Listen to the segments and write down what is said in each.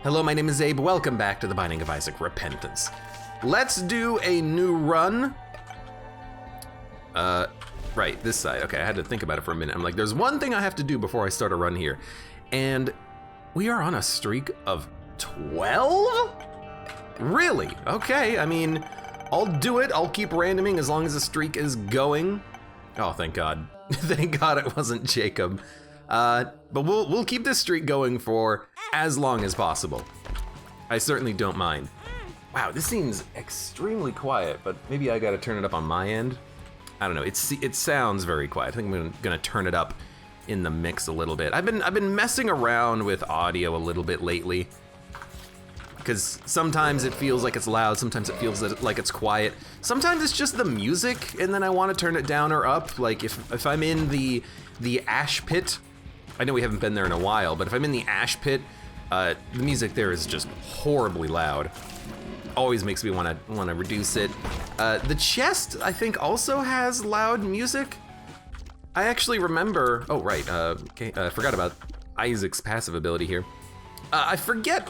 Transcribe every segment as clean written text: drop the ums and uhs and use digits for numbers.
Hello, my name is Abe. Welcome back to the Binding of Isaac Repentance. Let's do a new run. Right, this side. Okay, I had to think about it for a minute. I'm like, there's one thing I have to do before I start a run here. And we are on a streak of 12? Really? Okay, I mean, I'll do it. I'll keep randoming as long as the streak is going. Oh, thank God. Thank God it wasn't Jacob. But we'll keep this streak going for as long as possible. I certainly don't mind. Wow, this seems extremely quiet, but maybe I gotta turn it up on my end. I don't know, it sounds very quiet. I think I'm gonna turn it up in the mix a little bit. I've been messing around with audio a little bit lately, because sometimes it feels like it's loud, sometimes it feels like it's quiet. Sometimes it's just the music, and then I want to turn it down or up. Like if I'm in the ash pit, I know we haven't been there in a while, but if I'm in the ash pit, the music there is just horribly loud. Always makes me want to reduce it. The chest, I think, also has loud music. I actually remember. Oh right, okay, I forgot about Isaac's passive ability here. I forget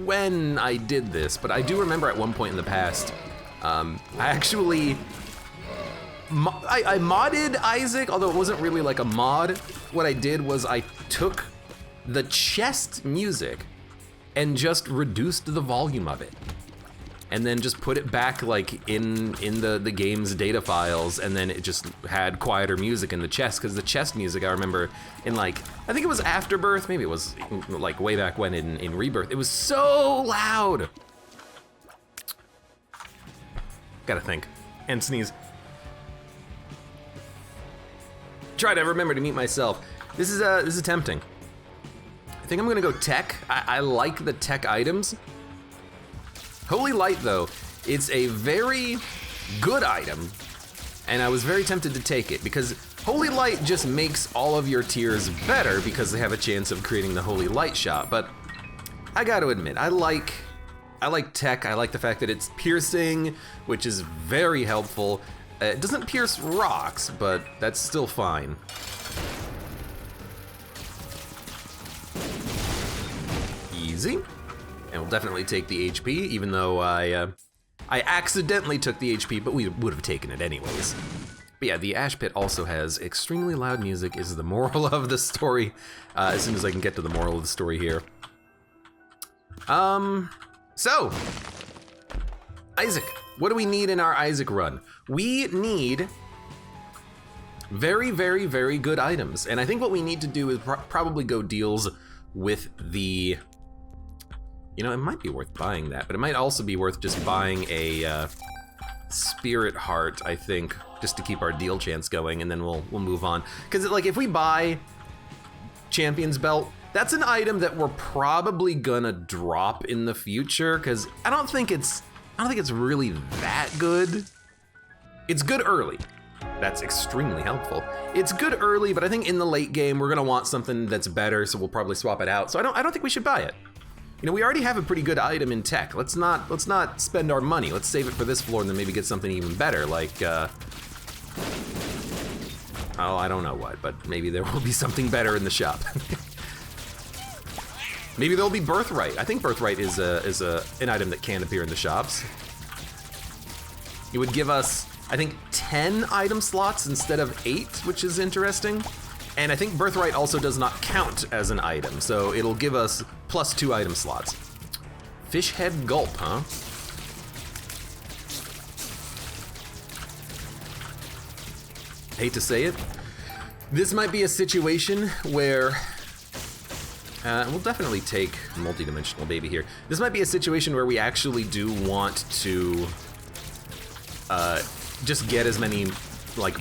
when I did this, but I do remember at one point in the past, I actually. I modded Isaac, although it wasn't really like a mod. What I did was I took the chest music and just reduced the volume of it. And then just put it back like in the game's data files, and then it just had quieter music in the chest, because the chest music I remember in like, I think it was Afterbirth, maybe it was like way back when in Rebirth, it was so loud. Gotta think, and sneeze. Try to remember to mute myself. This is tempting. I think I'm gonna go tech. I like the tech items. Holy Light though, it's a very good item, and I was very tempted to take it because Holy Light just makes all of your tiers better because they have a chance of creating the Holy Light shot. But I gotta admit, I like tech. I like the fact that it's piercing, which is very helpful. It doesn't pierce rocks, but that's still fine. Easy. And we'll definitely take the HP, even though I accidentally took the HP, but we would have taken it anyways. But yeah, the Ash Pit also has extremely loud music, is the moral of the story, as soon as I can get to the moral of the story here. So, Isaac, what do we need in our Isaac run? We need very, very, very good items. And I think what we need to do is probably go deals with the, you know, it might be worth buying that, but it might also be worth just buying a Spirit Heart, I think, just to keep our deal chance going, and then we'll move on. Because like if we buy Champion's Belt, that's an item that we're probably gonna drop in the future, because I don't think it's really that good. It's good early. That's extremely helpful. It's good early, but I think in the late game we're gonna want something that's better, so we'll probably swap it out. So I don't think we should buy it. You know, we already have a pretty good item in tech. Let's not spend our money. Let's save it for this floor and then maybe get something even better, like oh, I don't know what, but maybe there will be something better in the shop. Maybe there'll be Birthright. I think Birthright is an item that can appear in the shops. It would give us, I think, 10 item slots instead of 8, which is interesting. And I think Birthright also does not count as an item, so it'll give us +2 item slots. Fish Head Gulp, huh? Hate to say it. This might be a situation where we'll definitely take Multidimensional Baby here. This might be a situation where we actually do want to just get as many like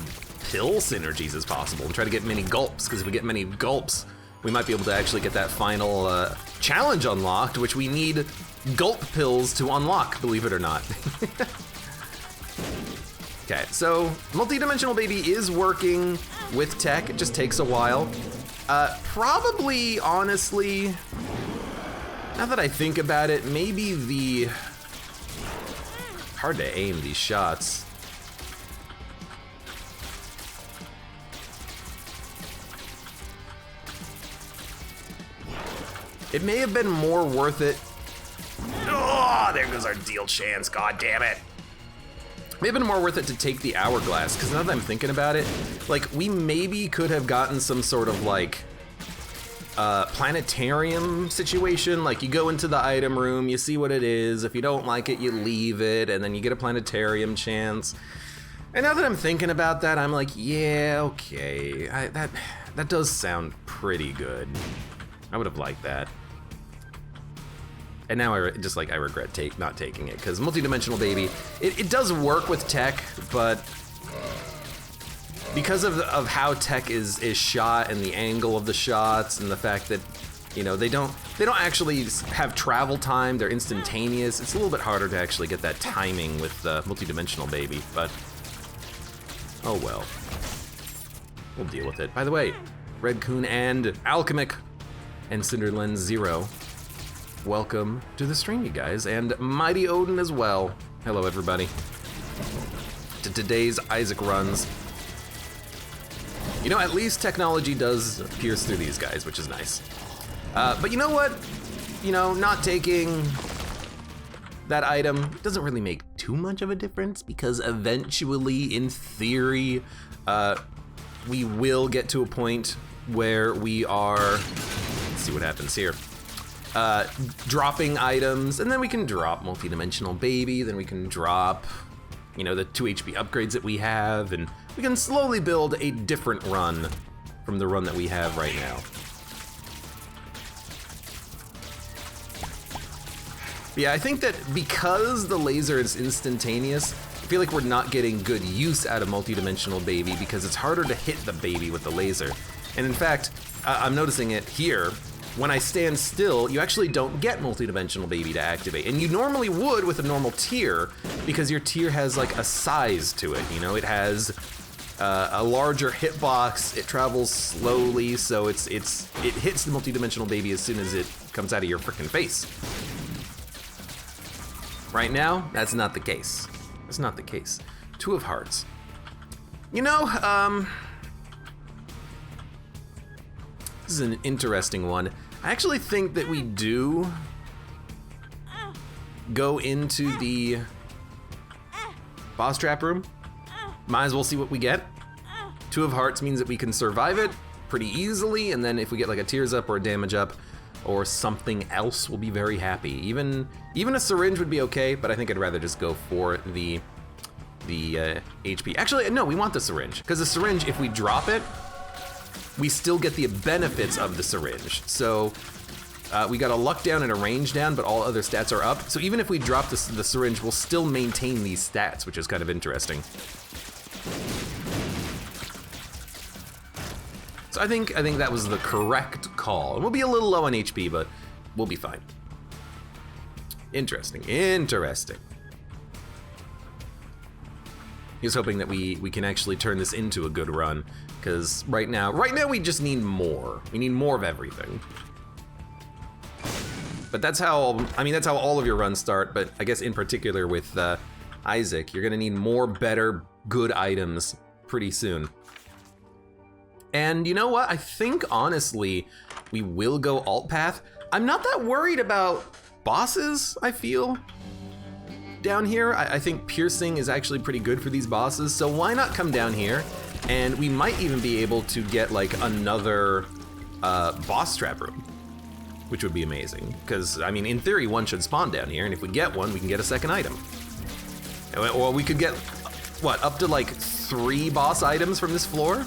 pill synergies as possible and try to get many gulps, because if we get many gulps, we might be able to actually get that final challenge unlocked, which we need gulp pills to unlock, believe it or not. Okay, so Multidimensional Baby is working with tech. It just takes a while. Probably, honestly, now that I think about it, maybe the... Hard to aim these shots. It may have been more worth it. Oh, there goes our deal chance, god damn it. May have been more worth it to take the hourglass, because now that I'm thinking about it, like, we maybe could have gotten some sort of, like, planetarium situation. Like, you go into the item room, you see what it is, if you don't like it, you leave it, and then you get a planetarium chance. And now that I'm thinking about that, I'm like, yeah, okay, that does sound pretty good. I would have liked that. And now I regret not taking it, because multidimensional baby, it does work with tech, but because of how tech is shot and the angle of the shots and the fact that, you know, they don't actually have travel time, they're instantaneous. It's a little bit harder to actually get that timing with multidimensional baby, but oh well. We'll deal with it. By the way, Red Coon and Alchemic and Cinderlens Zero, welcome to the stream, you guys, and Mighty Odin as well. Hello, everybody. To today's Isaac runs. You know, at least technology does pierce through these guys, which is nice. But you know what? You know, not taking that item doesn't really make too much of a difference, because eventually, in theory, we will get to a point where we are, let's see what happens here, dropping items, and then we can drop multidimensional baby, then we can drop, you know, the 2 HP upgrades that we have, and we can slowly build a different run from the run that we have right now. But yeah, I think that because the laser is instantaneous, I feel like we're not getting good use out of multidimensional baby, because it's harder to hit the baby with the laser. And in fact, I'm noticing it here. When I stand still, you actually don't get multidimensional baby to activate. And you normally would with a normal tier, because your tier has like a size to it. You know, it has a larger hitbox, it travels slowly, so it hits the multidimensional baby as soon as it comes out of your frickin' face. Right now, that's not the case. That's not the case. 2 of Hearts. You know, this is an interesting one. I actually think that we do go into the boss trap room. Might as well see what we get. 2 of Hearts means that we can survive it pretty easily, and then if we get like a tears up or a damage up or something else, we'll be very happy. Even a syringe would be okay, but I think I'd rather just go for the HP. Actually, no, we want the syringe, because the syringe, if we drop it, we still get the benefits of the syringe. So we got a luck down and a range down, but all other stats are up. So even if we drop the syringe, we'll still maintain these stats, which is kind of interesting. So I think that was the correct call. We'll be a little low on HP, but we'll be fine. Interesting, interesting. He was hoping that we can actually turn this into a good run, because right now we just need more. We need more of everything. But that's how, I mean, that's how all of your runs start, but I guess in particular with Isaac, you're gonna need more, better, good items pretty soon. And you know what? I think, honestly, we will go alt path. I'm not that worried about bosses, I feel, down here. I think piercing is actually pretty good for these bosses, so why not come down here? And we might even be able to get like another boss trap room, which would be amazing. Because, I mean, in theory, one should spawn down here, and if we get one, we can get a second item. Or we could get, what, up to like 3 boss items from this floor?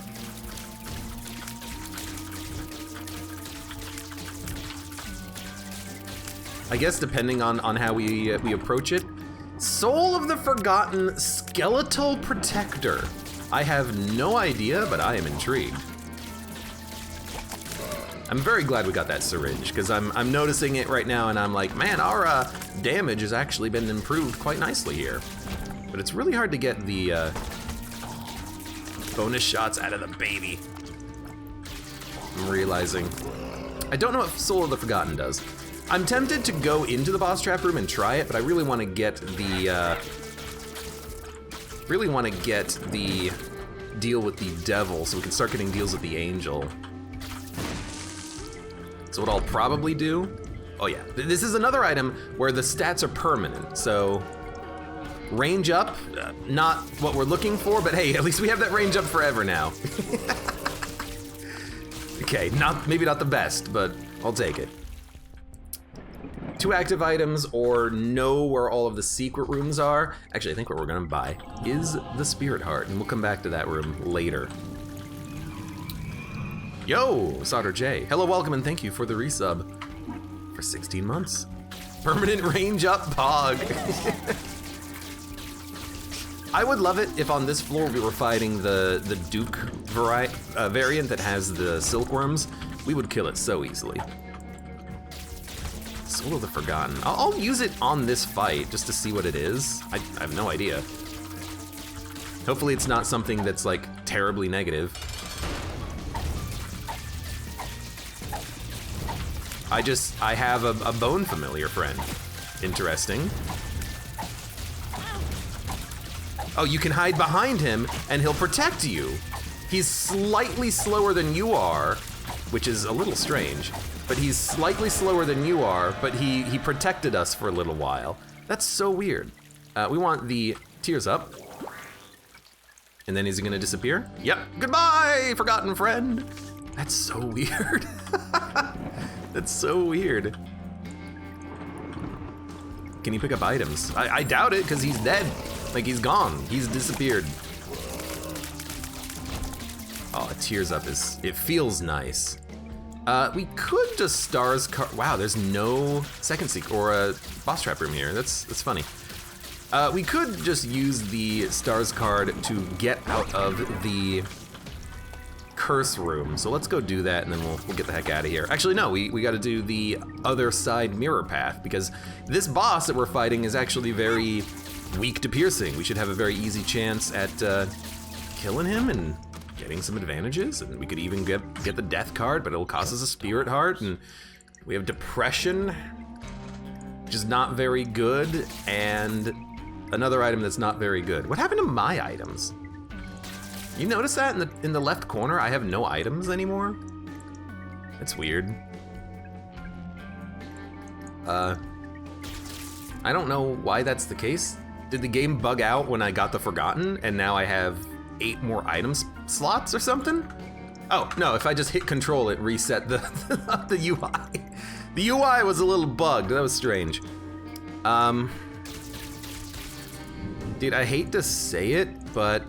I guess depending on how we approach it. Soul of the Forgotten Skeletal Protector. I have no idea, but I am intrigued. I'm very glad we got that syringe, because I'm noticing it right now, and I'm like, man, our damage has actually been improved quite nicely here. But it's really hard to get the bonus shots out of the baby. I'm realizing. I don't know what Soul of the Forgotten does. I'm tempted to go into the boss trap room and try it, but I really want to get the deal with the devil, so we can start getting deals with the angel. So So what I'll probably do, oh yeah, this is another item where the stats are permanent. So range up, not what we're looking for, but hey, at least we have that range up forever now. Okay, maybe not the best, but I'll take it. 2 active items or know where all of the secret rooms are. Actually, I think what we're gonna buy is the Spirit Heart, and we'll come back to that room later. Yo, Solder J. Hello, welcome, and thank you for the resub for 16 months. Permanent range up, Pog. I would love it if on this floor we were fighting the Duke variant that has the silkworms. We would kill it so easily. Soul of the Forgotten. I'll use it on this fight just to see what it is. I have no idea. Hopefully it's not something that's like terribly negative. I have a bone familiar friend. Interesting. Oh, you can hide behind him and he'll protect you. He's slightly slower than you are, which is a little strange. But he's slightly slower than you are, but he protected us for a little while. That's so weird. We want the tears up. And then is he gonna disappear? Yep, goodbye, forgotten friend. That's so weird. That's so weird. Can he pick up items? I doubt it, because he's dead. Like, he's gone, he's disappeared. Oh, tears up it feels nice. We could just stars card. Wow, there's no second seek or a boss trap room here. That's funny. We could just use the stars card to get out of the curse room. So let's go do that, and then we'll get the heck out of here. Actually, no, we got to do the other side mirror path because this boss that we're fighting is actually very weak to piercing. We should have a very easy chance at killing him and getting some advantages, and we could even get the death card, but it'll cost us a Spirit Heart, and we have depression, which is not very good, and another item that's not very good. What happened to my items? You notice that in the left corner, I have no items anymore? That's weird. I don't know why that's the case. Did the game bug out when I got the Forgotten, and now I have 8 more items slots or something? Oh, no, if I just hit control, it reset the UI. The UI was a little bugged, that was strange. Dude, I hate to say it, but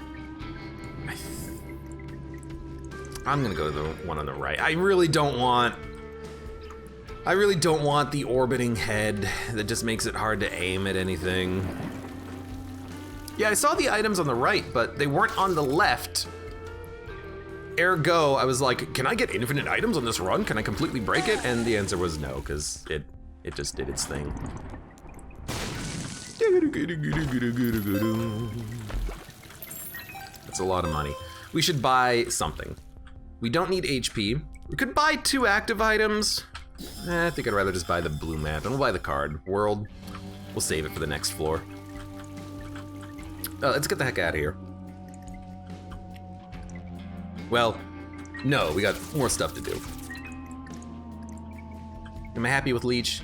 I'm gonna go to the one on the right. I really don't want the orbiting head that just makes it hard to aim at anything. Yeah, I saw the items on the right, but they weren't on the left. Ergo, I was like, can I get infinite items on this run? Can I completely break it? And the answer was no, because it just did its thing. That's a lot of money. We should buy something. We don't need HP. We could buy 2 active items. I think I'd rather just buy the blue map, and we'll buy the card. World. We'll save it for the next floor. Let's get the heck out of here. Well, no, we got more stuff to do. Am I happy with Leech?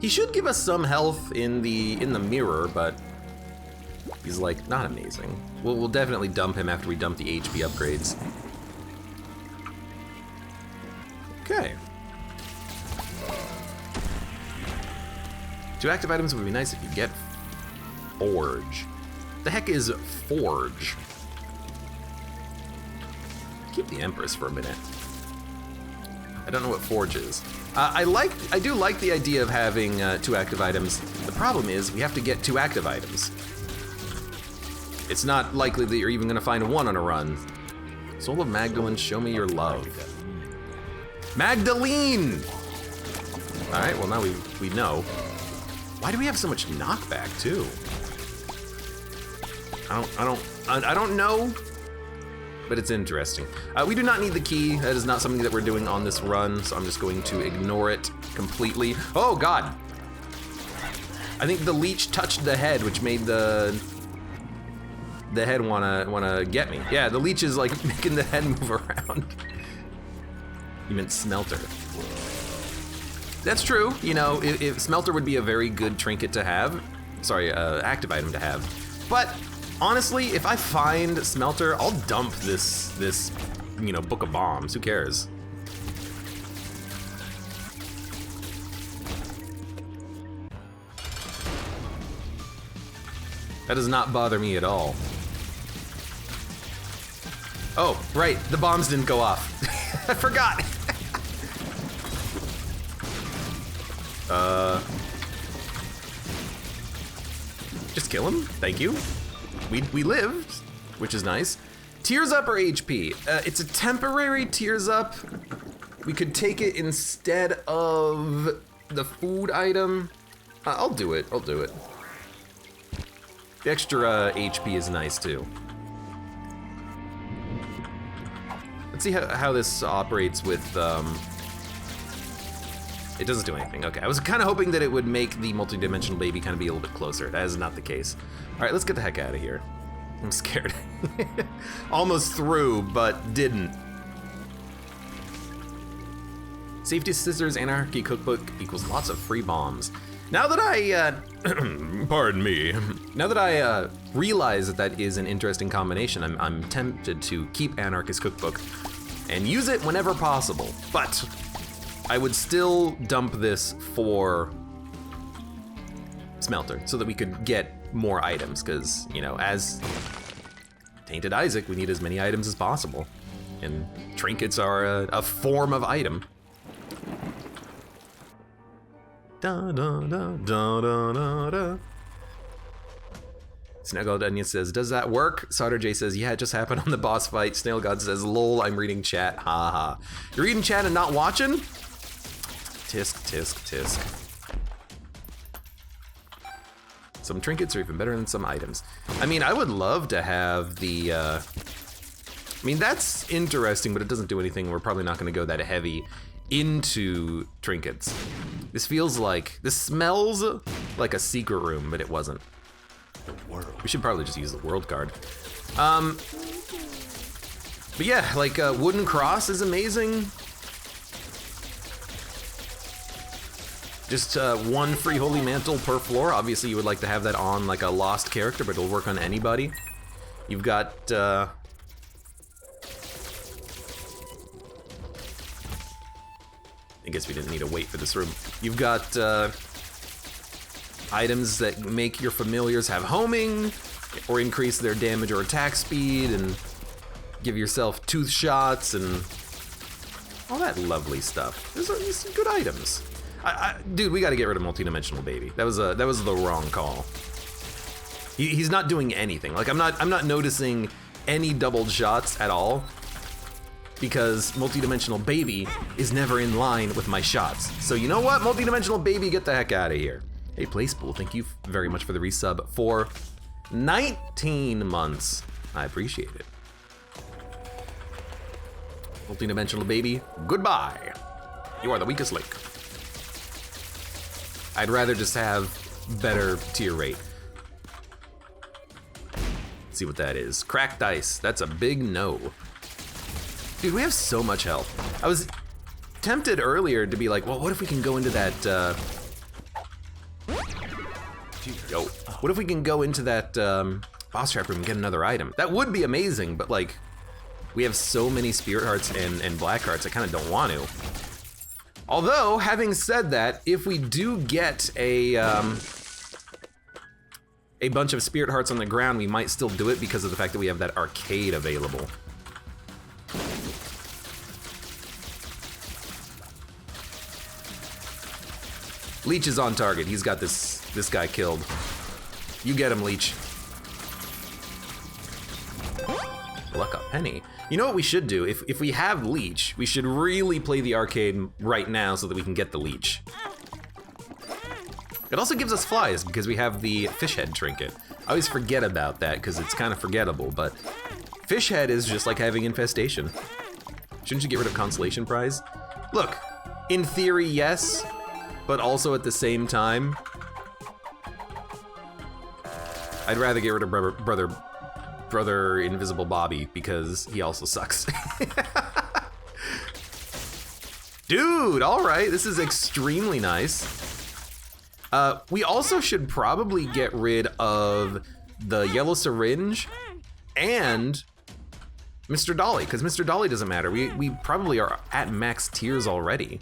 He should give us some health in the mirror, but he's like not amazing. We'll definitely dump him after we dump the HP upgrades. Okay. 2 active items would be nice if you get Forge. The heck is Forge? Keep the Empress for a minute. I don't know what Forge is. I do like the idea of having 2 active items. The problem is we have to get 2 active items. It's not likely that you're even gonna find 1 on a run. Soul of Magdalene, show me your love. Magdalene! All right, well now we know. Why do we have so much knockback too? I don't know, but it's interesting. We do not need the key. That is not something that we're doing on this run, so I'm just going to ignore it completely. Oh God! I think the leech touched the head, which made the head wanna get me. Yeah, the leech is like making the head move around. You meant smelter. That's true. You know, if smelter would be a very good trinket to have. Sorry, active item to have. But honestly, if I find smelter, I'll dump this you know, book of bombs. Who cares? That does not bother me at all. Oh, right, the bombs didn't go off. I forgot. Just kill him, thank you. We lived, which is nice. Tears up or HP? It's a temporary tears up. We could take it instead of the food item. I'll do it, I'll do it. The extra HP is nice too. Let's see how this operates with, it doesn't do anything. Okay, I was kind of hoping that it would make the multi-dimensional baby kind of be a little bit closer. That is not the case. All right, let's get the heck out of here. I'm scared. Almost through, but didn't. Safety Scissors Anarchy Cookbook equals lots of free bombs. Now that I, pardon me. Now that I realize that that is an interesting combination, I'm tempted to keep Anarchist Cookbook and use it whenever possible. But I would still dump this for Smelter so that we could get more items, because, you know, as Tainted Isaac, we need as many items as possible. And trinkets are a form of item. Da da da da da da da. Snaggled Onion says, does that work? Sauter J says, yeah, it just happened on the boss fight. Snail God says, lol, I'm reading chat, ha ha. You're reading chat and not watching? Tisk, tisk, tisk. Some trinkets are even better than some items. I mean, I would love to have the, I mean, that's interesting, but it doesn't do anything. We're probably not gonna go that heavy into trinkets. This feels like, this smells like a secret room, but it wasn't. The world. We should probably just use the world card. But yeah, like wooden cross is amazing. Just one free holy mantle per floor. Obviously you would like to have that on like a lost character, but it'll work on anybody. You've got, I guess we didn't need to wait for this room. You've got items that make your familiars have homing, or increase their damage or attack speed, and give yourself tooth shots, and all that lovely stuff. These are some good items. Dude, we gotta get rid of multi-dimensional baby. That was the wrong call. He's not doing anything. Like, I'm not noticing any doubled shots at all, because multi-dimensional baby is never in line with my shots. So you know what, multi-dimensional baby, get the heck out of here. Hey, Playspool, thank you very much for the resub for 19 months. I appreciate it. Multi-dimensional baby, goodbye. You are the weakest link. I'd rather just have better tier rate. Let's see what that is. Cracked ice, that's a big no. Dude, we have so much health. I was tempted earlier to be like, well, what if we can go into that, what if we can go into that boss trap room and get another item? That would be amazing, but like, we have so many spirit hearts and black hearts, I kind of don't want to. Although, having said that, if we do get a bunch of spirit hearts on the ground, we might still do it because of the fact that we have that arcade available. Leech is on target. He's got this guy killed. You get him, Leech. Luck up penny. You know what we should do? If we have Leech, we should really play the arcade right now so that we can get the Leech. It also gives us flies because we have the fish head trinket. I always forget about that because it's kind of forgettable, but fish head is just like having infestation. Shouldn't you get rid of consolation prize? Look, in theory, yes, but also at the same time, I'd rather get rid of brother Invisible Bobby because he also sucks. Dude, all right, this is extremely nice. We also should probably get rid of the yellow syringe and Mr. Dolly, because Mr. Dolly doesn't matter. We probably are at max tiers already.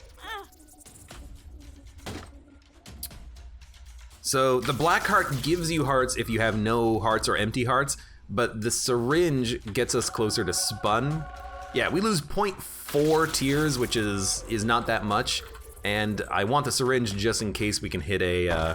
So the black heart gives you hearts if you have no hearts or empty hearts, but the syringe gets us closer to spun. Yeah, we lose 0.4 tiers, which is not that much. And I want the syringe just in case we can hit a, a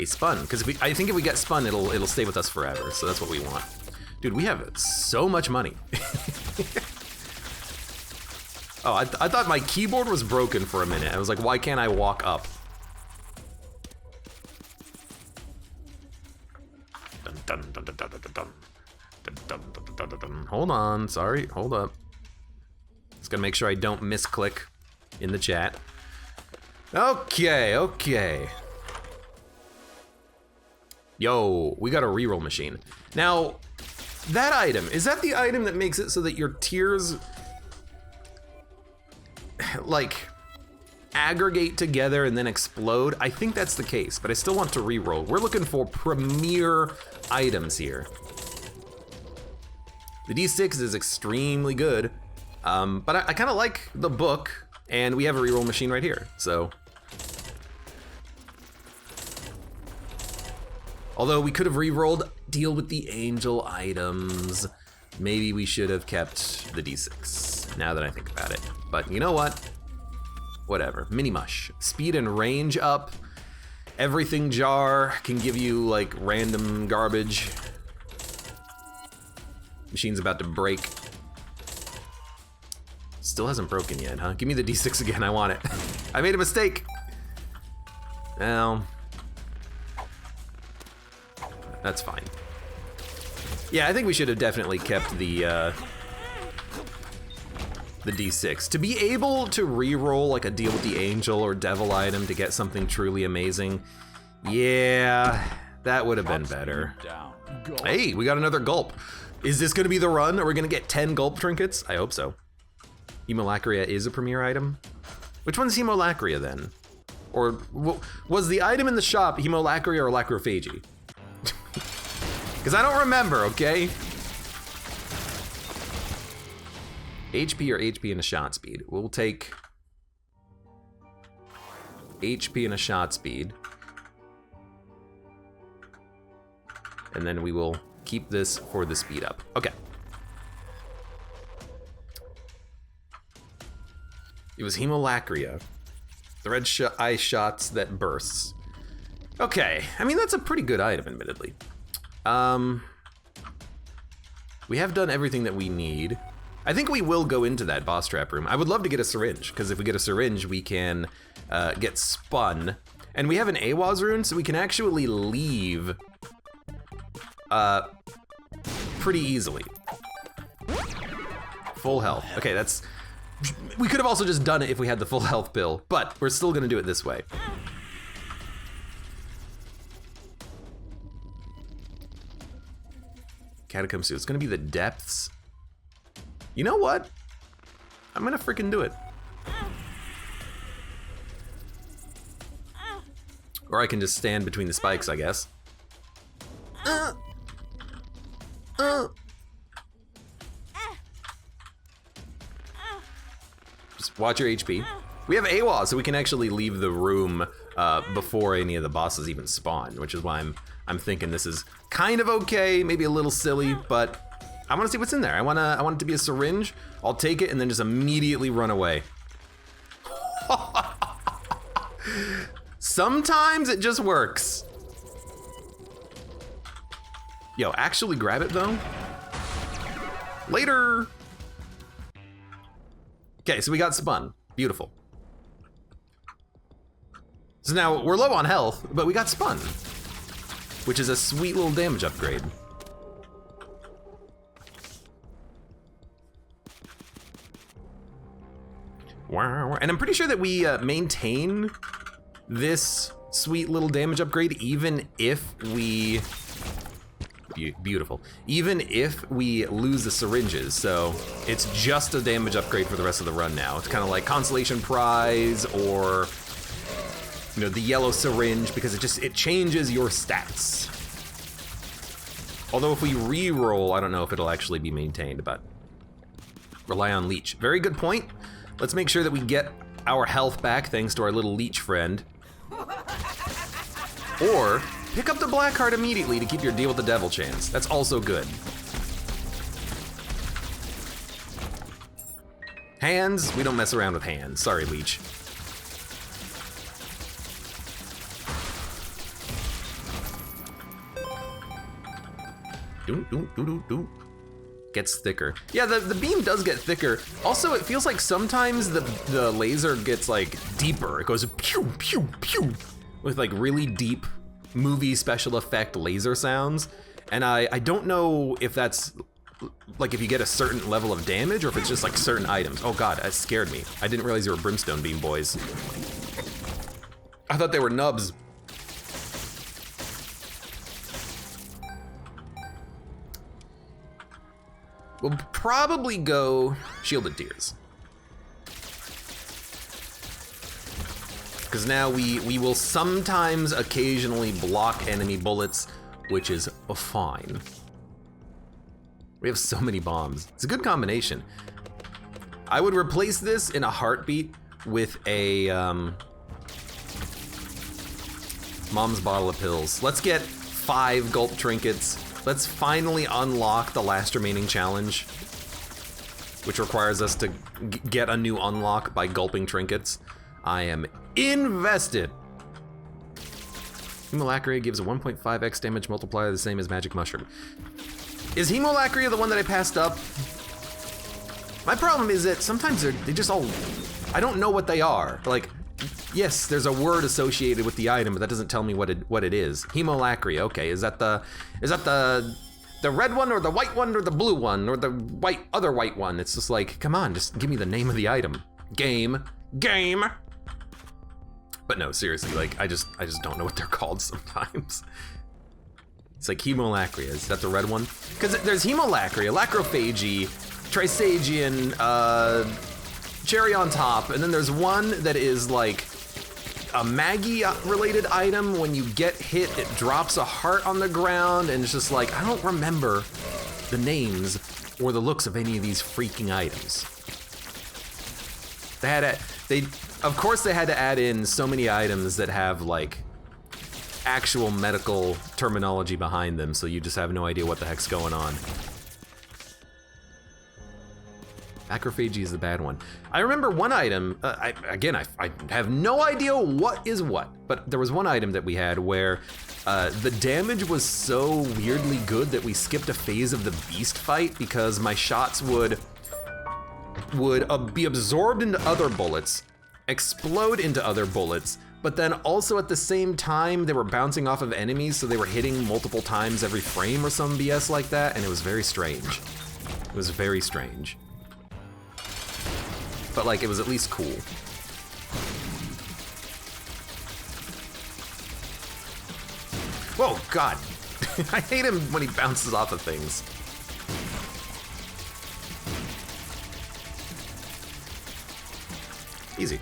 spun, because I think if we get spun, it'll stay with us forever. So that's what we want. Dude, we have so much money. Oh, I thought my keyboard was broken for a minute. I was like, why can't I walk up? Hold on, sorry, hold up. Just gotta make sure I don't misclick in the chat. Okay. Yo, we got a reroll machine. Now, that item, is that the item that makes it so that your tiers, like, aggregate together and then explode? I think that's the case, but I still want to reroll. We're looking for premier items here. The D6 is extremely good, but I kind of like the book, and we have a reroll machine right here, so. Although we could have re-rolled deal with the angel items. Maybe we should have kept the D6, now that I think about it. But you know what? Whatever, mini mush. Speed and range up. Everything jar can give you like random garbage. Machine's about to break. Still hasn't broken yet, huh? Give me the D6 again, I want it. I made a mistake. Well, that's fine. Yeah, I think we should have definitely kept the D6. To be able to re-roll like a deal with the angel or devil item to get something truly amazing, yeah, that would have been better. Hey, we got another gulp. Is this gonna be the run? Are we gonna get 10 gulp trinkets? I hope so. Hemolacria is a premier item. Which one's Hemolacria then? Or was the item in the shop Hemolacria or Lacrophagy? Because I don't remember, okay? HP or HP and a shot speed. We'll take HP and a shot speed. And then we will keep this for the speed up. Okay. It was Hemolacria. The red eye shots that bursts. Okay, I mean, that's a pretty good item, admittedly. We have done everything that we need. I think we will go into that boss trap room. I would love to get a syringe, because if we get a syringe, we can get spun. And we have an AWAS rune, so we can actually leave pretty easily. Full health. Okay, that's... We could have also just done it if we had the full health pill, but we're still gonna do it this way. Catacomb suit. It's gonna be the depths. You know what? I'm gonna freaking do it. Or I can just stand between the spikes, I guess. Just watch your HP. We have AWA, so we can actually leave the room before any of the bosses even spawn, which is why I'm thinking this is kind of okay, maybe a little silly, but I want to see what's in there. I want it to be a syringe. I'll take it and then just immediately run away. Sometimes it just works. Yo, actually grab it though. Later. Okay, so we got spun. Beautiful. So now we're low on health, but we got spun, which is a sweet little damage upgrade. Wow, and I'm pretty sure that we maintain this sweet little damage upgrade, even if we... Beautiful. Even if we lose the syringes, so it's just a damage upgrade for the rest of the run now. It's kind of like Consolation Prize or, you know, the yellow syringe, because it changes your stats. Although if we re-roll, I don't know if it'll actually be maintained, but rely on leech. Very good point. Let's make sure that we get our health back thanks to our little leech friend. Or pick up the black card immediately to keep your deal with the devil chance. That's also good. Hands, we don't mess around with hands. Sorry, leech. Gets thicker. Yeah, the beam does get thicker. Also, it feels like sometimes the laser gets like deeper. It goes pew, pew, pew, with like really deep movie special effect laser sounds. And I don't know if that's like if you get a certain level of damage or if it's just like certain items. Oh God, that scared me. I didn't realize you were brimstone beam boys. I thought they were nubs. We'll probably go Shielded Tears. Because now we will sometimes occasionally block enemy bullets, which is fine. We have so many bombs. It's a good combination. I would replace this in a heartbeat with a mom's bottle of pills. Let's get 5 gulp trinkets. Let's finally unlock the last remaining challenge, which requires us to get a new unlock by gulping trinkets. I am invested. Hemolacria gives a 1.5x damage multiplier, the same as Magic Mushroom. Is Hemolacria the one that I passed up? My problem is that sometimes they just all, I don't know what they are. Like, yes, there's a word associated with the item, but that doesn't tell me what it is. Hemolacria, okay, is that the red one or the white one or the blue one or the other white one? It's just like, come on, just give me the name of the item. Game. But no, seriously, like I just don't know what they're called sometimes. It's like Hemolacria, is that the red one? Because there's Hemolacria, Lacrophagy, Trisagian, Cherry on Top, and then there's one that is like a Maggie-related item. When you get hit, it drops a heart on the ground, and it's just like, I don't remember the names or the looks of any of these freaking items. Of course they had to add in so many items that have like actual medical terminology behind them, so you just have no idea what the heck's going on. Acrophagy is the bad one. I remember one item, I have no idea what is what, but there was one item that we had where the damage was so weirdly good that we skipped a phase of the beast fight because my shots would be absorbed into other bullets, explode into other bullets, but then also at the same time they were bouncing off of enemies, so they were hitting multiple times every frame or some BS like that, and it was very strange. It was very strange. But like, it was at least cool. Whoa, God. I hate him when he bounces off of things. Easy.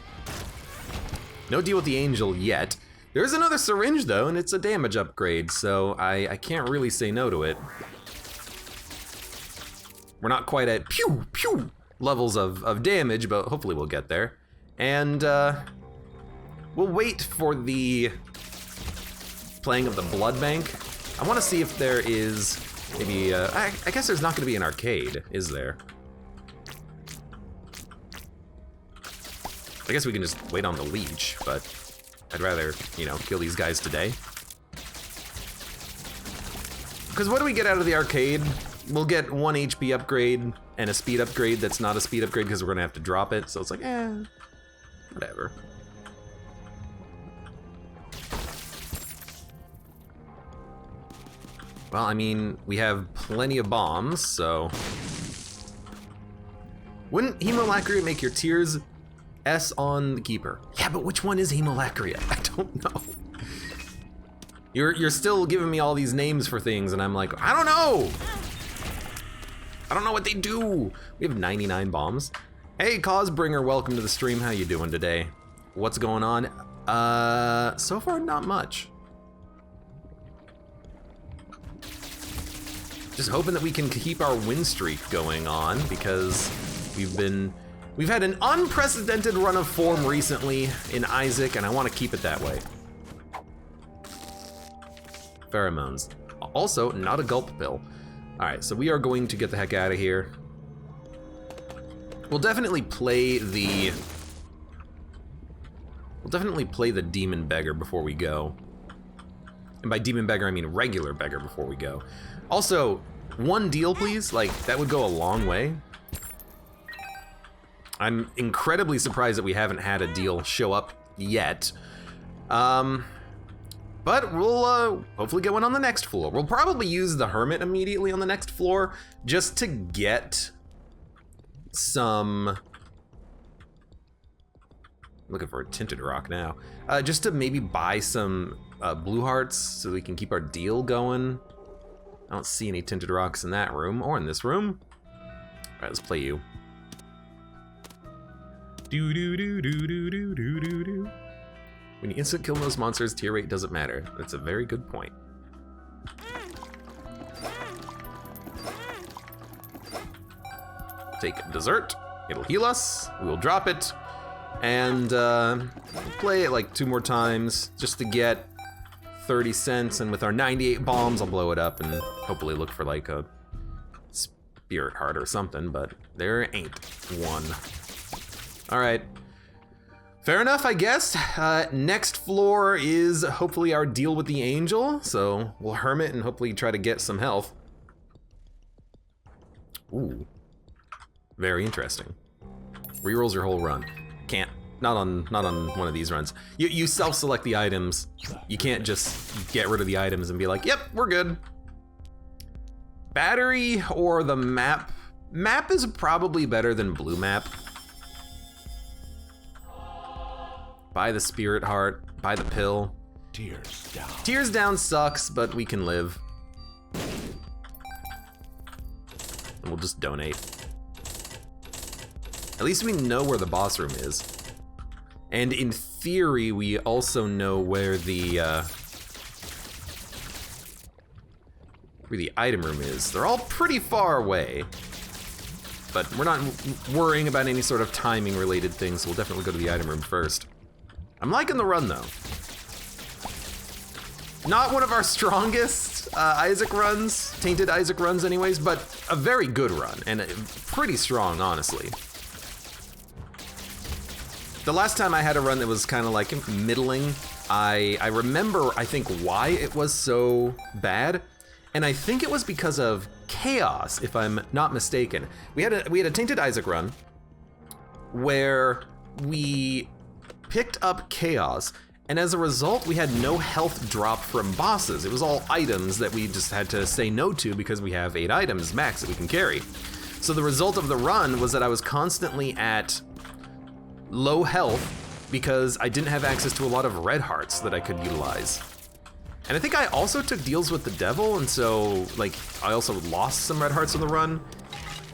No deal with the angel yet. There's another syringe though, and it's a damage upgrade, so I can't really say no to it. We're not quite at pew pew levels of damage, but hopefully we'll get there. And we'll wait for the playing of the blood bank. I want to see if there is maybe, I guess there's not going to be an arcade, is there? I guess we can just wait on the leech, but I'd rather, you know, kill these guys today. Because what do we get out of the arcade? We'll get 1 HP upgrade and a speed upgrade that's not a speed upgrade because we're gonna have to drop it, so it's like, whatever. Well, I mean, we have plenty of bombs, so... Wouldn't Hemolacria make your tears S on the keeper? Yeah, but which one is Hemolacria? I don't know. You're still giving me all these names for things, and I'm like, I don't know! I don't know what they do! We have 99 bombs. Hey, Causebringer, welcome to the stream. How you doing today? What's going on? So far, not much. Just hoping that we can keep our win streak going on, because we've had an unprecedented run of form recently in Isaac, and I want to keep it that way. Pheromones. Also, not a gulp pill. All right, so we are going to get the heck out of here. We'll definitely play the demon beggar before we go. And by demon beggar, I mean regular beggar before we go. Also, one deal, please. Like, that would go a long way. I'm incredibly surprised that we haven't had a deal show up yet. But we'll hopefully get one on the next floor. We'll probably use the hermit immediately on the next floor just to get some... I'm looking for a tinted rock now. Just to maybe buy some blue hearts so we can keep our deal going. I don't see any tinted rocks in that room or in this room. All right, let's play you. Do do do do do do do do do. When you instant kill those monsters, tier rate doesn't matter. That's a very good point. Take dessert. It'll heal us. We will drop it. And play it like 2 more times just to get 30 cents. And with our 98 bombs, I'll blow it up and hopefully look for like a spirit heart or something, but there ain't one. All right. Fair enough, I guess. Next floor is hopefully our deal with the angel, so we'll hermit and hopefully try to get some health. Ooh, very interesting. Rerolls your whole run. Can't, not on one of these runs. You self-select the items. You can't just get rid of the items and be like, yep, we're good. Battery or the map? Map is probably better than blue map. Buy the spirit heart, buy the pill. Tears down. Tears down sucks, but we can live. And we'll just donate. At least we know where the boss room is. And in theory, we also know where the item room is. They're all pretty far away. But we're not worrying about any sort of timing related things, so we'll definitely go to the item room first. I'm liking the run though. Not one of our strongest Isaac runs, tainted Isaac runs anyways, but a very good run, and pretty strong, honestly. The last time I had a run that was kind of like middling, I remember, I think, why it was so bad, and I think it was because of chaos, if I'm not mistaken. We had a tainted Isaac run where we picked up chaos, and as a result, we had no health drop from bosses. It was all items that we just had to say no to because we have 8 items max that we can carry. So the result of the run was that I was constantly at low health because I didn't have access to a lot of red hearts that I could utilize. And I think I also took deals with the devil, and so like I also lost some red hearts on the run.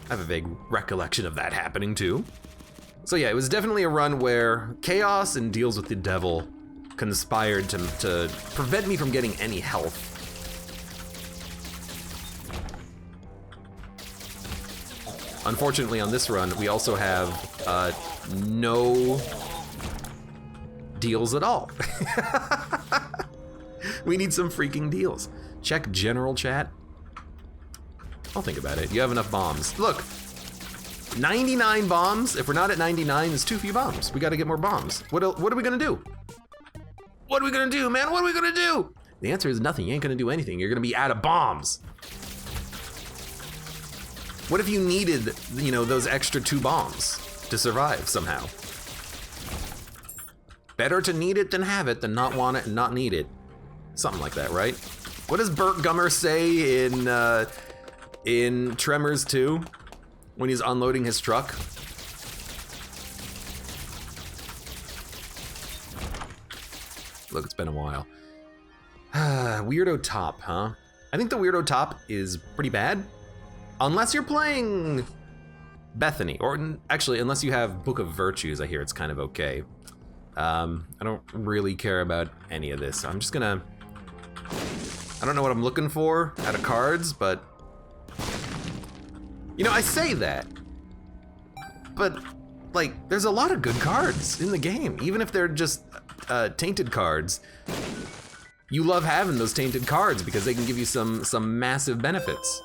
I have a vague recollection of that happening too. So yeah, it was definitely a run where chaos and deals with the devil conspired to prevent me from getting any health. Unfortunately, on this run, we also have no deals at all. We need some freaking deals. Check general chat. I'll think about it. You have enough bombs. Look. 99 bombs? If we're not at 99, it's too few bombs. We gotta get more bombs. What are we gonna do? What are we gonna do, man? What are we gonna do? The answer is nothing. You ain't gonna do anything. You're gonna be out of bombs. What if you needed, you know, those extra 2 bombs to survive somehow? Better to need it than have it than not want it and not need it. Something like that, right? What does Burt Gummer say in Tremors 2? When he's unloading his truck. Look, it's been a while. Weirdo top, huh? I think the weirdo top is pretty bad. Unless you're playing Bethany, or actually, unless you have Book of Virtues, I hear it's kind of okay. I don't really care about any of this. I'm just gonna, I don't know what I'm looking for out of cards, but you know, I say that, but like, there's a lot of good cards in the game, even if they're just tainted cards. You love having those tainted cards because they can give you some massive benefits.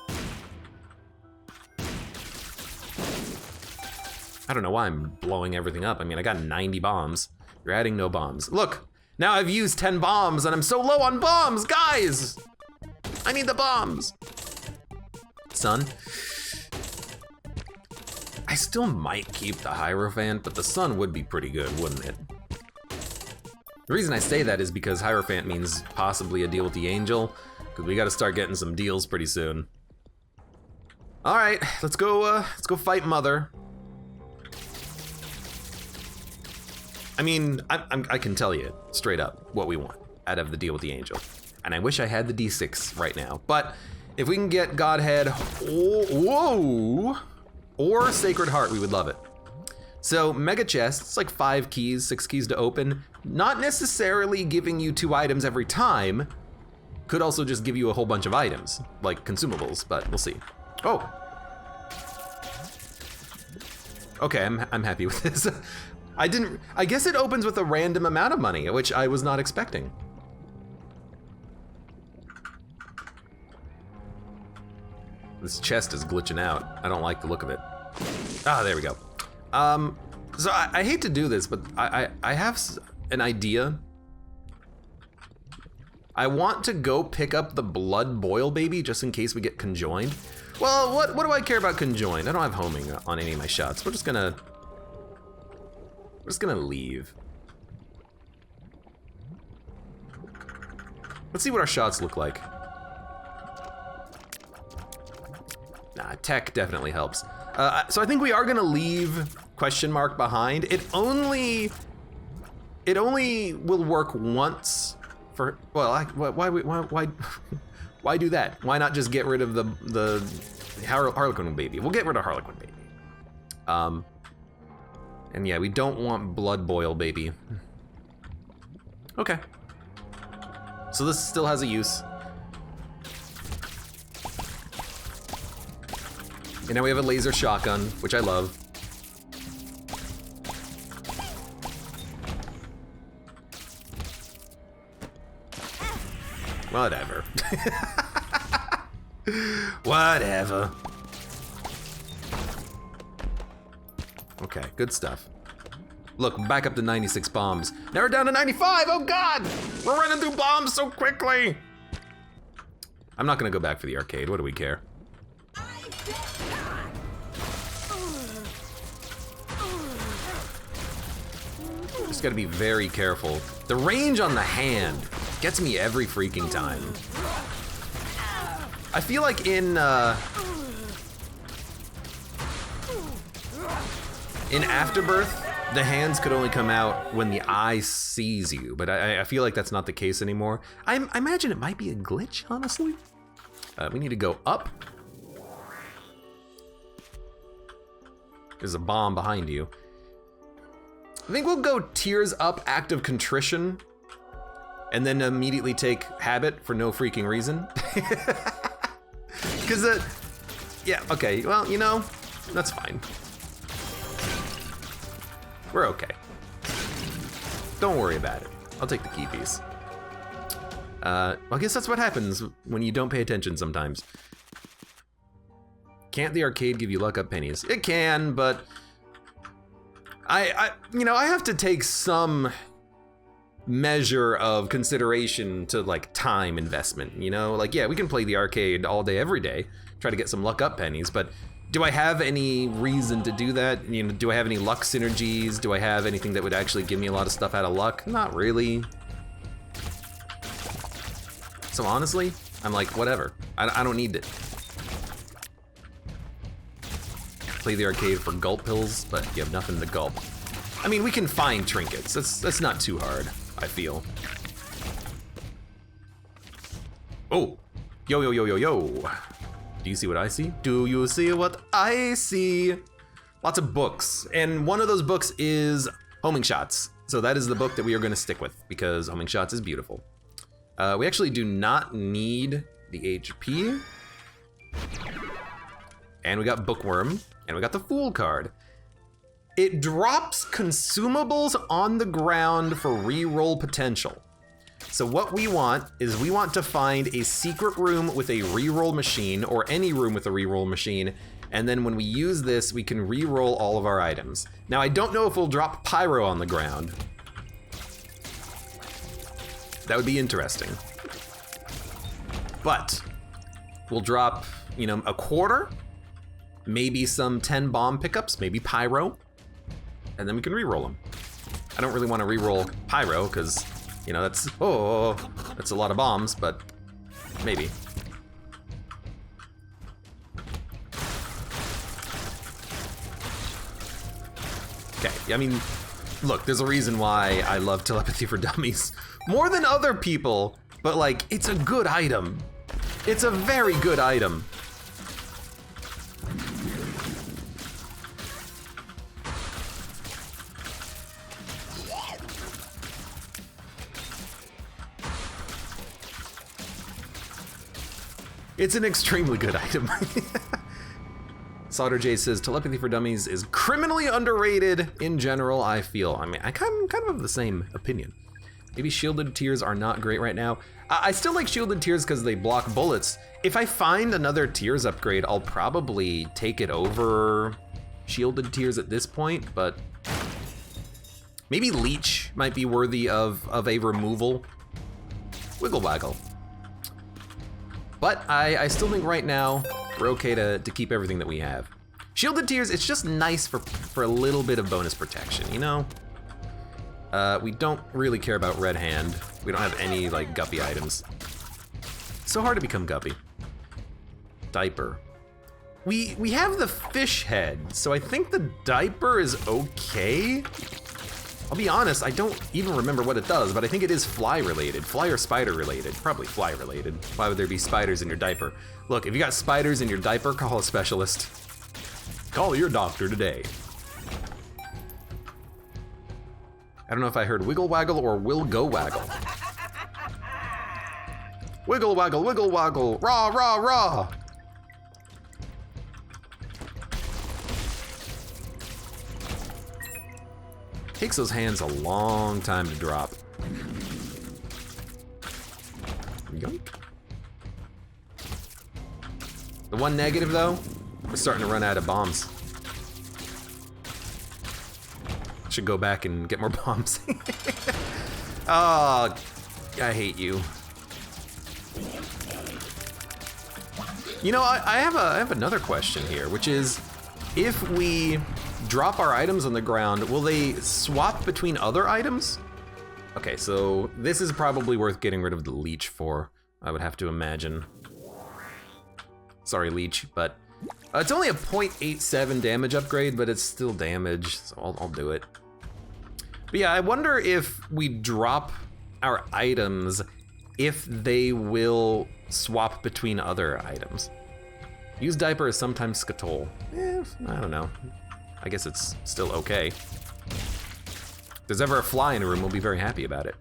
I don't know why I'm blowing everything up. I mean, I got 90 bombs. You're adding no bombs. Look, now I've used 10 bombs and I'm so low on bombs, guys! I need the bombs. Sun. I still might keep the Hierophant, but the sun would be pretty good, wouldn't it? The reason I say that is because Hierophant means possibly a deal with the Angel, because we gotta start getting some deals pretty soon. All right, let's go fight Mother. I mean, I can tell you straight up what we want out of the deal with the Angel. And I wish I had the D6 right now, but if we can get Godhead, whoa, or Sacred Heart, we would love it. So Mega Chest, it's like 5 keys, 6 keys to open. Not necessarily giving you 2 items every time. Could also just give you a whole bunch of items, like consumables, but we'll see. Oh. Okay, I'm happy with this. I guess it opens with a random amount of money, which I was not expecting. This chest is glitching out. I don't like the look of it. Ah, there we go. So I hate to do this, but I have an idea. I want to go pick up the Blood Boil Baby just in case we get conjoined. Well, what do I care about conjoined? I don't have homing on any of my shots. We're just gonna leave. Let's see what our shots look like. Nah, tech definitely helps. So I think we are gonna leave question mark behind. It only will work once for, well, why do that? Why not just get rid of the Harlequin Baby? We'll get rid of Harlequin Baby. And yeah, we don't want Blood Boil Baby. Okay. So this still has a use. And now we have a laser shotgun, which I love. Whatever. Whatever. Okay, good stuff. Look, back up to 96 bombs. Now we're down to 95, oh God! We're running through bombs so quickly! I'm not gonna go back for the arcade, what do we care? Just gotta be very careful. The range on the hand gets me every freaking time. I feel like in Afterbirth, the hands could only come out when the eye sees you, but I feel like that's not the case anymore. I imagine it might be a glitch, honestly. We need to go up. There's a bomb behind you. I think we'll go Tears Up, Act of Contrition, and then immediately take Habit for no freaking reason. Because, yeah, okay, well, you know, that's fine. We're okay. Don't worry about it. I'll take the key piece. Well, I guess that's what happens when you don't pay attention sometimes. Can't the arcade give you luck up pennies? It can, but you know, I have to take some measure of consideration to like time investment, you know? Like, yeah, we can play the arcade all day, every day, try to get some luck up pennies, but do I have any reason to do that? You know, do I have any luck synergies? Do I have anything that would actually give me a lot of stuff out of luck? Not really. So honestly, I'm like, whatever. I don't need it. Play the arcade for gulp pills, but you have nothing to gulp. I mean, we can find trinkets. That's not too hard, I feel. Oh, yo, yo, yo, yo, yo. Do you see what I see? Do you see what I see? Lots of books, and one of those books is Homing Shots. So that is the book that we are gonna stick with because Homing Shots is beautiful. We actually do not need the HP. And we got Bookworm, and we got the Fool card. It drops consumables on the ground for reroll potential. So what we want is we want to find a secret room with a reroll machine, or any room with a reroll machine, and then when we use this, we can reroll all of our items. Now I don't know if we'll drop Pyro on the ground. That would be interesting. But we'll drop, you know, a quarter, maybe some 10 bomb pickups, maybe Pyro, and then we can reroll them. I don't really want to reroll Pyro because, you know, that's a lot of bombs, but maybe. Okay, I mean, look, there's a reason why I love Telepathy for Dummies more than other people, but like, it's a good item. It's a very good item. It's an extremely good item. Solder J says Telepathy for Dummies is criminally underrated in general, I feel. I mean, I kind of have the same opinion. Maybe Shielded Tears are not great right now. I still like Shielded Tears because they block bullets. If I find another Tears upgrade, I'll probably take it over Shielded Tears at this point, but maybe Leech might be worthy of a removal. Wiggle Waggle. But I still think right now, we're okay to keep everything that we have. Shielded Tears, it's just nice for a little bit of bonus protection, you know? We don't really care about Red Hand. We don't have any, like, Guppy items. So hard to become Guppy. Diaper. We have the fish head, so I think the diaper is okay. I'll be honest, I don't even remember what it does, but I think it is fly related. Fly or spider related. Probably fly related. Why would there be spiders in your diaper? Look, if you got spiders in your diaper, call a specialist. Call your doctor today. I don't know if I heard Wiggle Waggle or Will Go Waggle. Wiggle Waggle, Wiggle Waggle, rah, rah, rah. Takes those hands a long time to drop. Yoink. The one negative though, we're starting to run out of bombs. Should go back and get more bombs. Oh, I hate you. You know, I have another question here, which is, if we drop our items on the ground, will they swap between other items? Okay, so this is probably worth getting rid of the Leech for, I would have to imagine. Sorry, Leech, but it's only a 0.87 damage upgrade, but it's still damage, so I'll do it. But yeah, I wonder if we drop our items, if they will swap between other items. Use diaper is sometimes Skatole. I don't know. I guess it's still okay. If there's ever a fly in a room, we'll be very happy about it.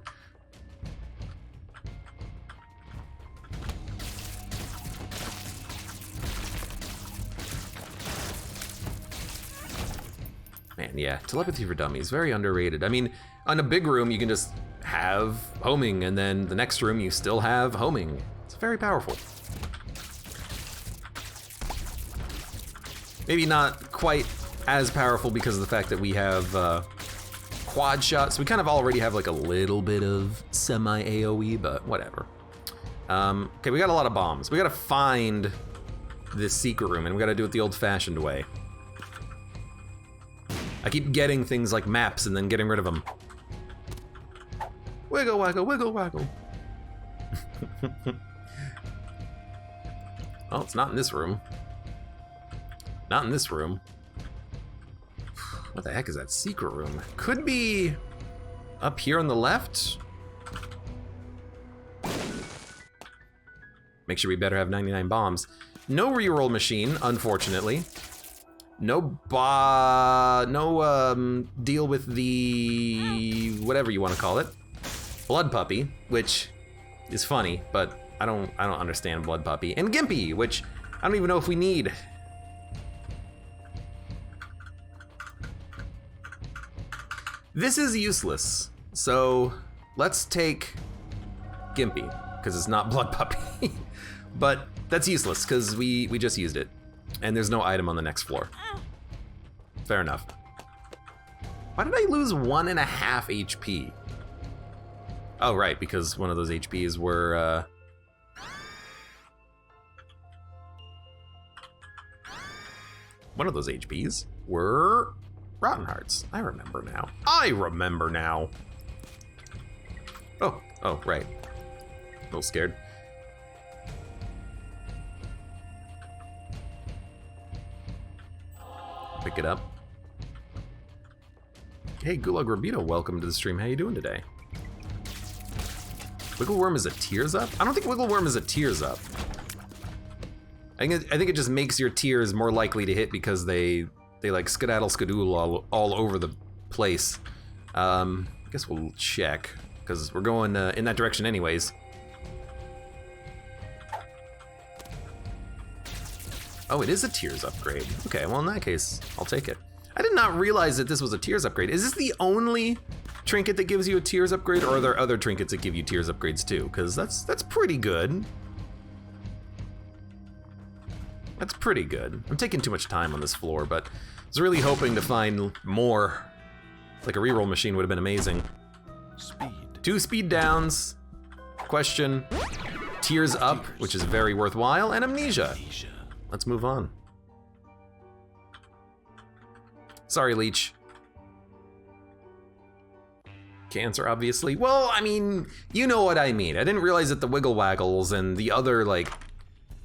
Man, yeah, Telepathy for Dummies, very underrated. I mean, on a big room, you can just have homing, and then the next room, you still have homing. It's very powerful. Maybe not quite as powerful because of the fact that we have quad shots. We kind of already have like a little bit of semi-AoE, but whatever. Okay, we got a lot of bombs. We gotta find this secret room, and we gotta do it the old-fashioned way. I keep getting things like maps and then getting rid of them. Wiggle waggle, wiggle waggle. Oh, it's not in this room. Not in this room. What the heck is that secret room? Could be up here on the left. Make sure we better have 99 bombs. No reroll machine, unfortunately. No deal with the whatever you want to call it, blood puppy, which is funny, but I don't understand blood puppy, and Gimpy, which I don't even know if we need. This is useless, so let's take Gimpy because it's not blood puppy, but that's useless because we just used it. And there's no item on the next floor. Fair enough. Why did I lose 1.5 HP? Oh, right, because one of those HPs were, one of those HPs were Rotten Hearts. I remember now. Oh, right. A little scared. Pick it up. Hey, Gulag Rabito, welcome to the stream. How you doing today? Wiggleworm is a tears up? I don't think Wiggleworm is a tears up. I think it just makes your tears more likely to hit because they like skedaddle skadoodle all over the place. I guess we'll check because we're going in that direction anyways. Oh, it is a tears upgrade. Okay, well in that case, I'll take it. I did not realize that this was a tears upgrade. Is this the only trinket that gives you a tears upgrade, or are there other trinkets that give you tears upgrades too? Because that's pretty good. That's pretty good. I'm taking too much time on this floor, but I was really hoping to find more. Like a reroll machine would have been amazing. Speed. 2 speed downs. Question. Tears up, which is very worthwhile, and amnesia. Let's move on. Sorry, Leech. Cancer, obviously. Well, I mean, you know what I mean. I didn't realize that the Wiggle Waggles and the other, like,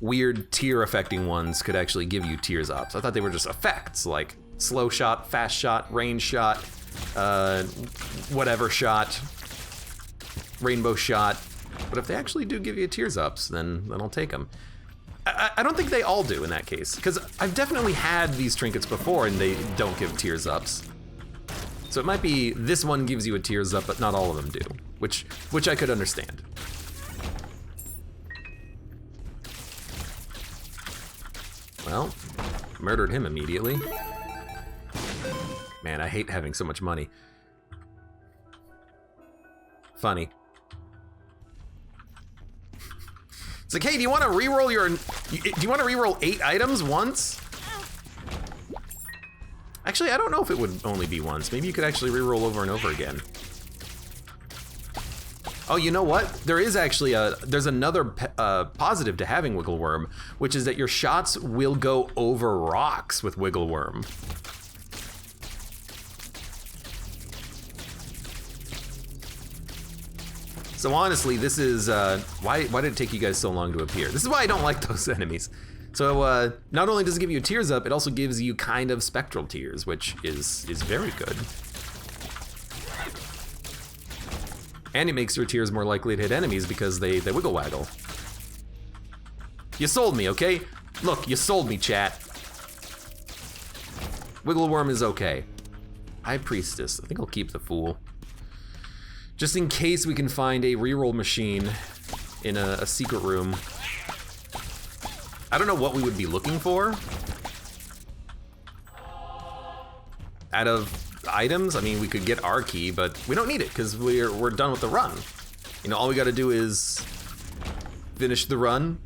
weird tear affecting ones could actually give you tears ups. I thought they were just effects, like slow shot, fast shot, range shot, whatever shot, rainbow shot. But if they actually do give you tears ups, then I'll take them. I don't think they all do in that case, because I've definitely had these trinkets before and they don't give tears ups. So it might be this one gives you a tears up, but not all of them do, which I could understand. Well, murdered him immediately. Man, I hate having so much money. Funny. It's like, hey, do you want to reroll do you want to reroll 8 items once? Actually, I don't know if it would only be once. Maybe you could actually reroll over and over again. Oh, you know what? There is actually there's another positive to having Wiggleworm, which is that your shots will go over rocks with Wiggleworm. So honestly, this is, why did it take you guys so long to appear? This is why I don't like those enemies. So not only does it give you tears up, it also gives you kind of spectral tears, which is very good. And it makes your tears more likely to hit enemies because they wiggle waggle. You sold me, okay? Look, you sold me, chat. Wiggleworm is okay. High Priestess, I think I'll keep the Fool. Just in case we can find a reroll machine in a secret room. I don't know what we would be looking for. Out of items, I mean, we could get our key, but we don't need it because we're done with the run. You know, all we gotta do is finish the run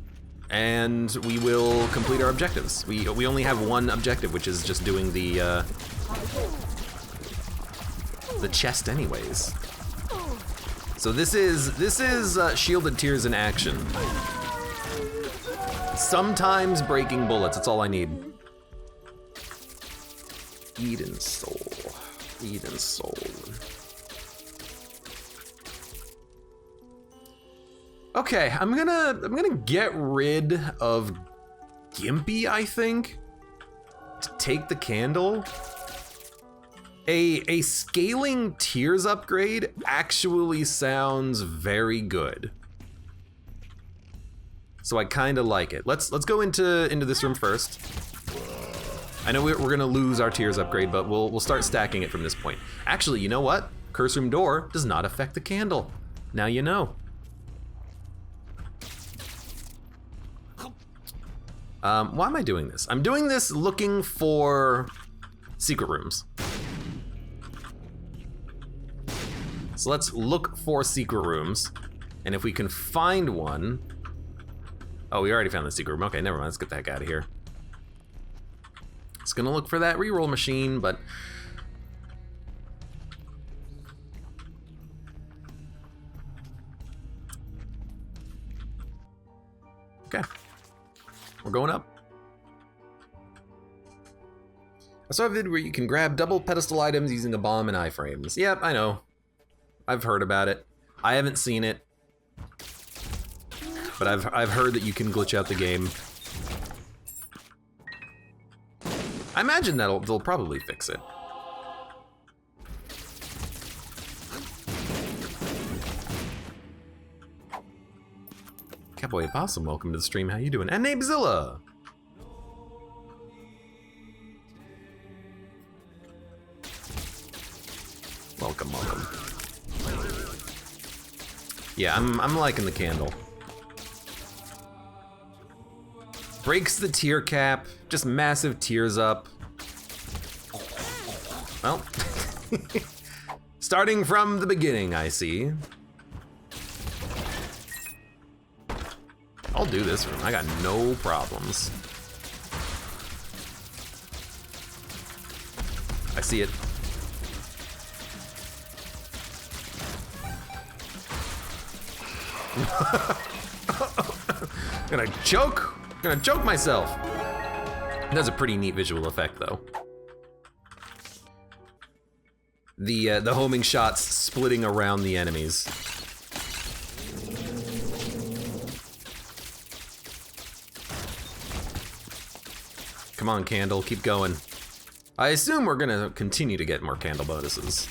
and we will complete our objectives. We only have one objective, which is just doing the chest anyways. So this is shielded tears in action. Sometimes breaking bullets, that's all I need. Eden Soul. Eden Soul. Okay, I'm gonna get rid of Gimpy, I think, to take the candle. A scaling tears upgrade actually sounds very good. So I kind of like it. Let's go into this room first. I know we're gonna lose our tears upgrade, but we'll start stacking it from this point. Actually, you know what? Curse room door does not affect the candle. Now you know. Why am I doing this? I'm doing this looking for secret rooms. So let's look for secret rooms. And if we can find one... Oh, we already found the secret room. Okay, never mind. Let's get the heck out of here. It's gonna look for that reroll machine, but... Okay. We're going up. I saw a vid where you can grab double pedestal items using a bomb and iframes. Yep, I know. I've heard about it. I haven't seen it. But I've heard that you can glitch out the game. I imagine they'll probably fix it. Cowboy Opossum, welcome to the stream. How you doing? And Napezilla! Welcome, welcome. Yeah, I'm liking the candle. Breaks the tier cap, just massive tears up. Well, starting from the beginning, I see. I'll do this room, I got no problems. I see it. Gonna choke myself. That's a pretty neat visual effect, though. The homing shots splitting around the enemies. Come on, Candle, keep going. I assume we're gonna continue to get more Candle bonuses.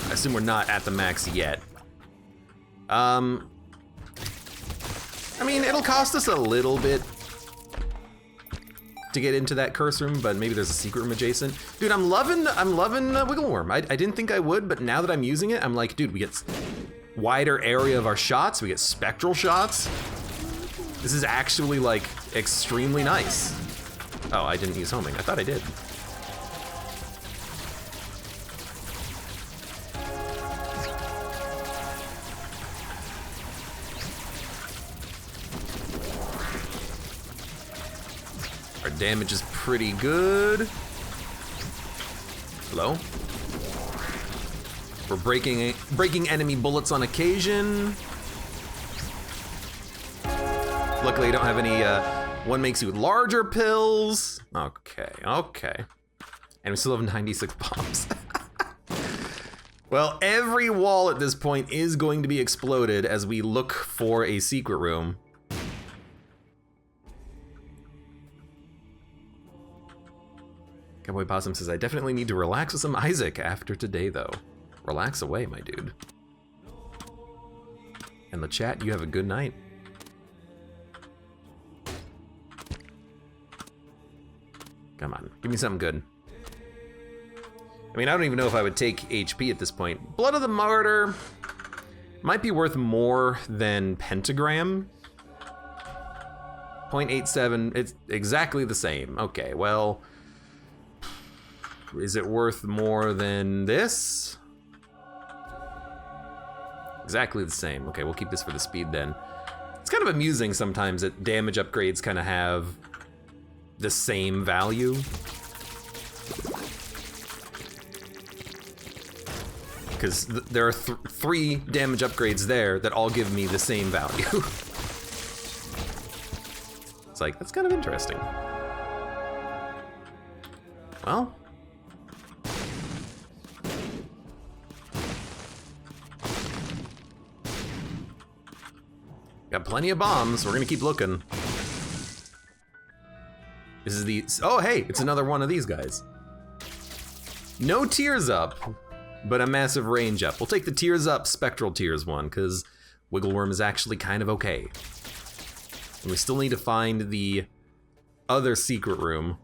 I assume we're not at the max yet. I mean, it'll cost us a little bit to get into that curse room, but maybe there's a secret room adjacent. Dude, I'm loving Wiggle Worm. I didn't think I would, but now that I'm using it, I'm like, dude, we get wider area of our shots, we get spectral shots. This is actually like extremely nice. Oh, I didn't use homing. I thought I did. Our damage is pretty good. Hello? We're breaking enemy bullets on occasion. Luckily, I don't have any, one makes you larger pills. Okay, okay. And we still have 96 bombs. Well, every wall at this point is going to be exploded as we look for a secret room. Cowboy Possum says, I definitely need to relax with some Isaac after today, though. Relax away, my dude. And the chat, you have a good night. Come on, give me something good. I mean, I don't even know if I would take HP at this point. Blood of the Martyr might be worth more than Pentagram. 0.87, it's exactly the same. Okay, well, is it worth more than this? Exactly the same. Okay, we'll keep this for the speed then. It's kind of amusing sometimes that damage upgrades kind of have the same value. Because there are three damage upgrades there that all give me the same value. It's like, that's kind of interesting. Well. Got plenty of bombs, we're gonna keep looking. This is the, oh hey, it's another one of these guys. No tears up, but a massive range up. We'll take the tears up spectral tears one, because Wiggle Worm is actually kind of okay. And we still need to find the other secret room.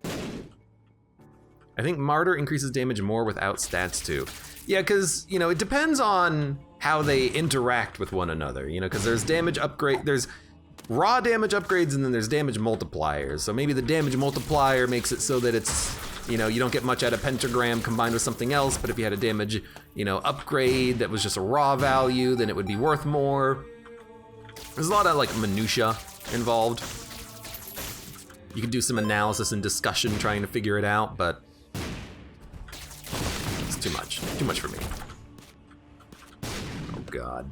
I think Martyr increases damage more without stats too. Yeah, because, you know, it depends on how they interact with one another, you know, because there's damage upgrade, there's raw damage upgrades and then there's damage multipliers. So maybe the damage multiplier makes it so that it's, you know, you don't get much out of pentagram combined with something else, but if you had a damage, you know, upgrade that was just a raw value, then it would be worth more. There's a lot of like minutia involved. You could do some analysis and discussion trying to figure it out, but it's too much for me. Oh God.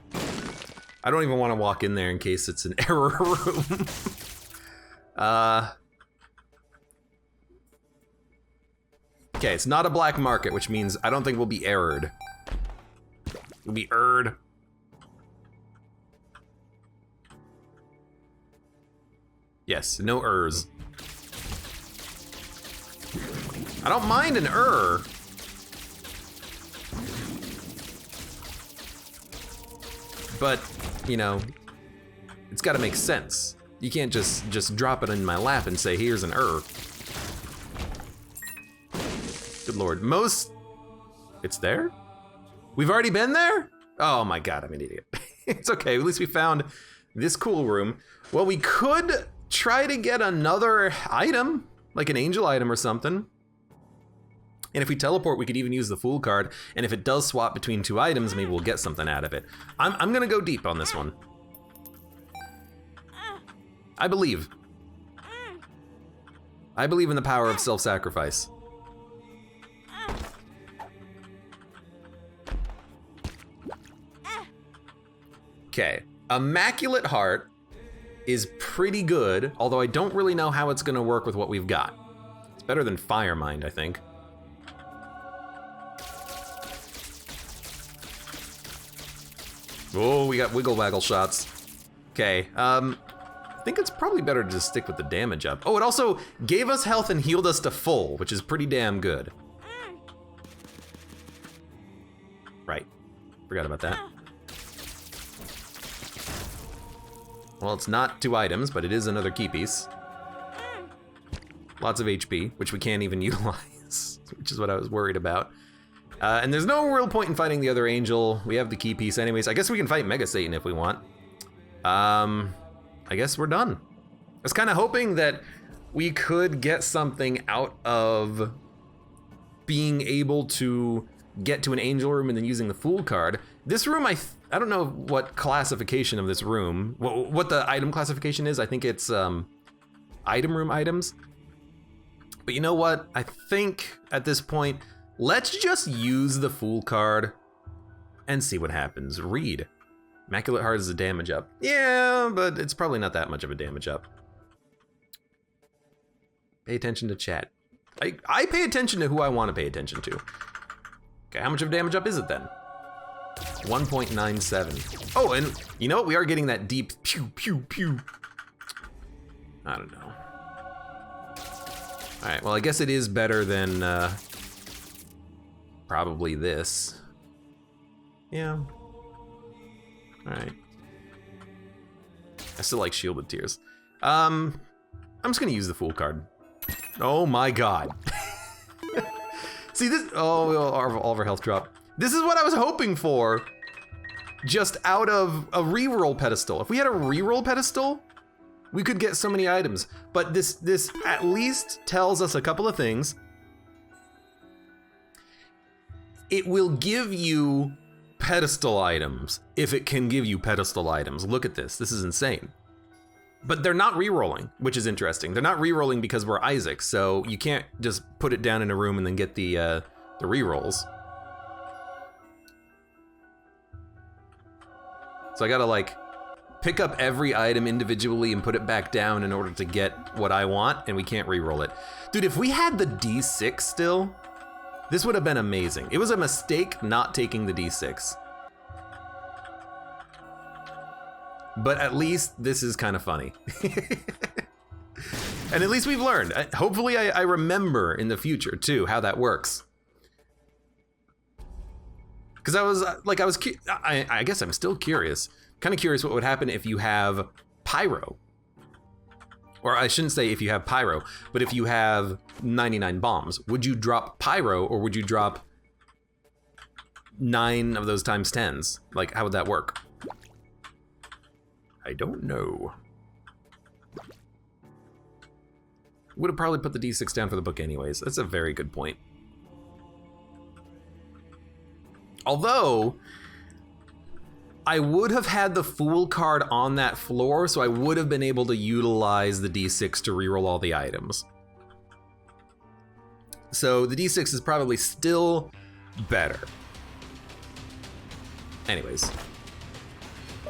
I don't even want to walk in there in case it's an error room. Okay, it's not a black market, which means I don't think we'll be errored. We'll be erred. Yes, no errs. I don't mind an error. But, you know, it's gotta make sense. You can't just drop it in my lap and say, here's an error. Good Lord, it's there? We've already been there? Oh my God, I'm an idiot. It's okay, at least we found this cool room. Well, we could try to get another item, like an angel item or something. And if we teleport, we could even use the Fool card. And if it does swap between two items, maybe we'll get something out of it. I'm gonna go deep on this one. I believe. I believe in the power of self-sacrifice. Okay, Immaculate Heart is pretty good, although I don't really know how it's gonna work with what we've got. It's better than Fire Mind, I think. Oh, we got wiggle waggle shots. Okay, I think it's probably better to just stick with the damage up. Oh, it also gave us health and healed us to full, which is pretty damn good. Right, forgot about that. Well, it's not 2 items, but it is another key piece. Lots of HP, which we can't even utilize, which is what I was worried about. And there's no real point in fighting the other angel. We have the key piece anyways. I guess we can fight Mega Satan if we want. I guess we're done. I was kind of hoping that we could get something out of being able to get to an angel room and then using the Fool card. This room, I don't know what classification of this room, what the item classification is. I think it's item room items. But you know what? I think at this point, let's just use the Fool card and see what happens. Read. Immaculate Heart is a damage up. Yeah, but it's probably not that much of a damage up. Pay attention to chat. I pay attention to who I want to pay attention to. Okay, how much of a damage up is it then? 1.97. Oh, and you know what? We are getting that deep pew, pew, pew. I don't know. All right, well, I guess it is better than probably this. Yeah. All right. I still like Shielded Tears. I'm just gonna use the Fool card. Oh my God. See this, oh, all of our health drop. This is what I was hoping for, just out of a reroll pedestal. If we had a reroll pedestal, we could get so many items. But this at least tells us a couple of things. It will give you pedestal items if it can give you pedestal items. Look at this, this is insane. But they're not re-rolling, which is interesting. They're not re-rolling because we're Isaac, so you can't just put it down in a room and then get the re-rolls. So I gotta like pick up every item individually and put it back down in order to get what I want, and we can't re-roll it. Dude, if we had the D6 still, this would have been amazing. It was a mistake not taking the D6. But at least this is kind of funny. And at least we've learned. Hopefully I remember in the future too how that works. Because I guess I'm still curious. Kind of curious what would happen if you have pyro, or I shouldn't say if you have pyro, but if you have 99 bombs, would you drop pyro or would you drop 9 of those times 10s? Like, how would that work? I don't know. Would have probably put the D6 down for the book anyways. That's a very good point. Although, I would have had the Fool card on that floor, so I would have been able to utilize the D6 to reroll all the items. So the D6 is probably still better. Anyways.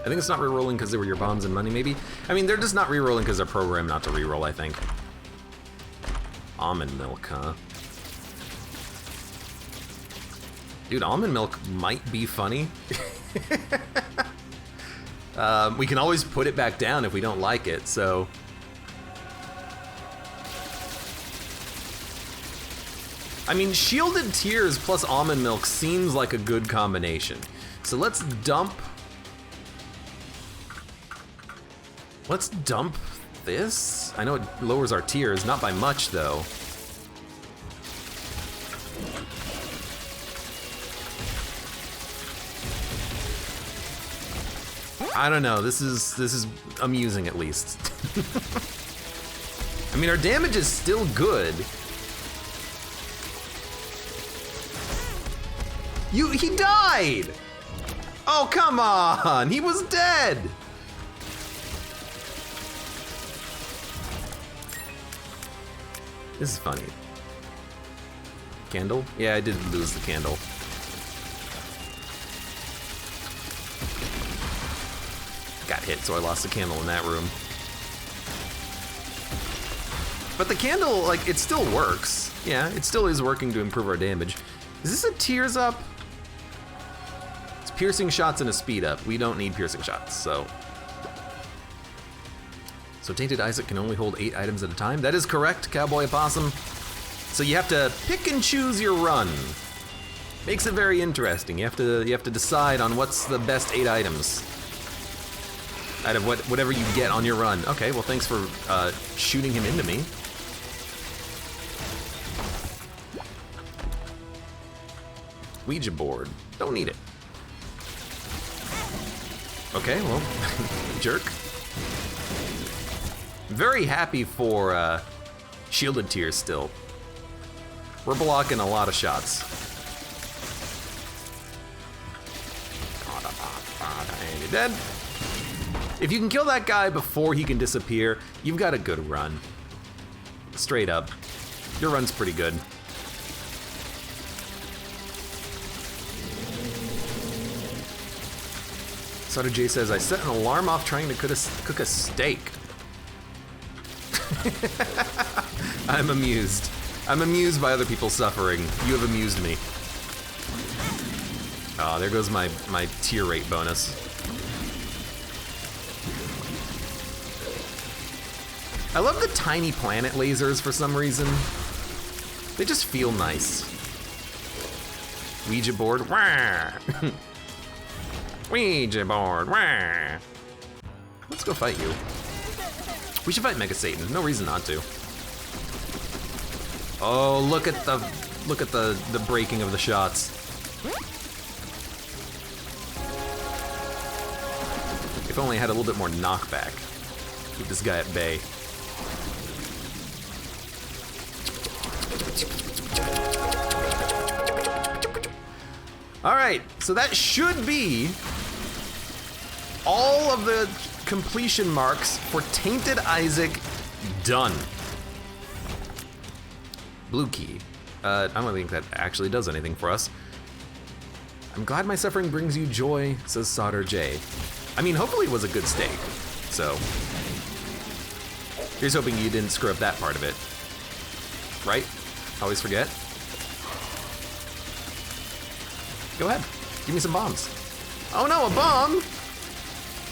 I think it's not rerolling because they were your bombs and money, maybe? I mean, they're just not rerolling because they're programmed not to reroll, I think. Almond milk, huh? Dude, almond milk might be funny. We can always put it back down if we don't like it, so. I mean, shielded tears plus almond milk seems like a good combination. So let's dump this. I know it lowers our tiers, not by much though. I don't know, this is amusing at least. I mean, our damage is still good. He died! Oh, come on, he was dead! This is funny. Candle? Yeah, I did lose the candle. Got hit, so I lost the candle in that room. But the candle, like, it still works. Yeah, it still is working to improve our damage. Is this a tears up? It's piercing shots and a speed up. We don't need piercing shots, so. So Tainted Isaac can only hold 8 items at a time? That is correct, Cowboy Opossum. So you have to pick and choose your run. Makes it very interesting. You have to decide on what's the best 8 items out of whatever you get on your run. Okay, well thanks for shooting him into me. Ouija board. Don't need it. Okay, well, jerk. Very happy for shielded tears still. We're blocking a lot of shots. And you're dead. If you can kill that guy before he can disappear, you've got a good run. Straight up. Your run's pretty good. Sutter J says, I set an alarm off trying to cook a steak. I'm amused. I'm amused by other people's suffering. You have amused me. Oh, there goes my tier rate bonus. I love the tiny planet lasers for some reason. They just feel nice. Ouija board. Wah! Ouija board. Wah! Let's go fight you. We should fight Mega Satan. No reason not to. Oh, look at the breaking of the shots. If only I had a little bit more knockback. Keep this guy at bay. All right, so that should be all of the completion marks for Tainted Isaac done. Blue key. I don't think that actually does anything for us. I'm glad my suffering brings you joy, says Solder J. I mean, hopefully it was a good steak, so. Here's hoping you didn't screw up that part of it. Right? Always forget. Go ahead, give me some bombs. Oh no, a bomb!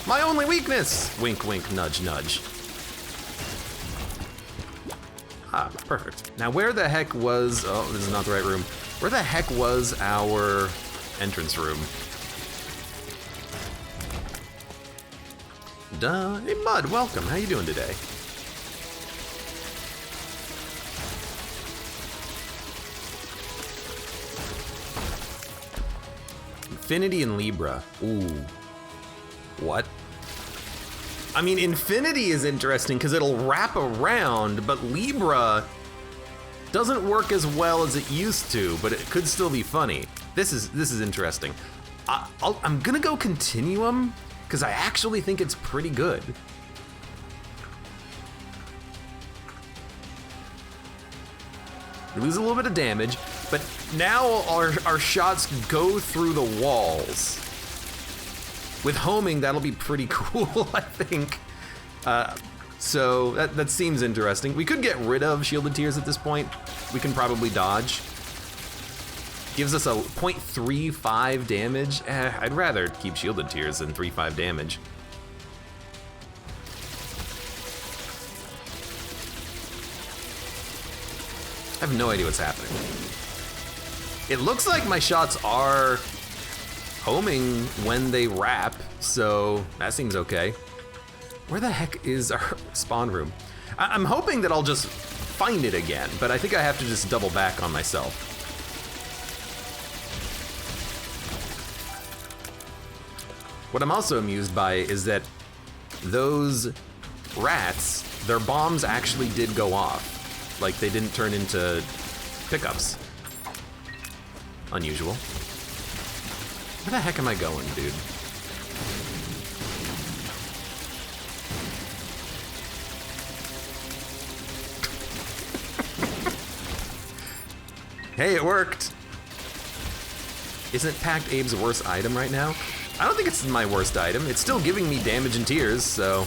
My only weakness! Wink, wink, nudge, nudge. Ah, perfect. Now where the heck was, oh, this is not the right room. Where the heck was our entrance room? Da-da-da. Hey, Mud, welcome. How you doing today? Infinity and Libra. Ooh. What? I mean, Infinity is interesting because it'll wrap around, but Libra doesn't work as well as it used to, but it could still be funny. This is interesting. I'm gonna go Continuum because I actually think it's pretty good. We lose a little bit of damage, but now our shots go through the walls. With homing, that'll be pretty cool, I think. So that seems interesting. We could get rid of Shielded Tears at this point. We can probably dodge. Gives us a 0.35 damage. I'd rather keep Shielded Tears than 3.5 damage. I have no idea what's happening. It looks like my shots are homing when they wrap, so that seems okay. Where the heck is our spawn room? I'm hoping that I'll just find it again, but I think I have to just double back on myself. What I'm also amused by is that those rats, their bombs actually did go off. Like, they didn't turn into pickups. Unusual. Where the heck am I going, dude? Hey, it worked! Isn't Packed Abe's worst item right now? I don't think it's my worst item. It's still giving me damage and tears, so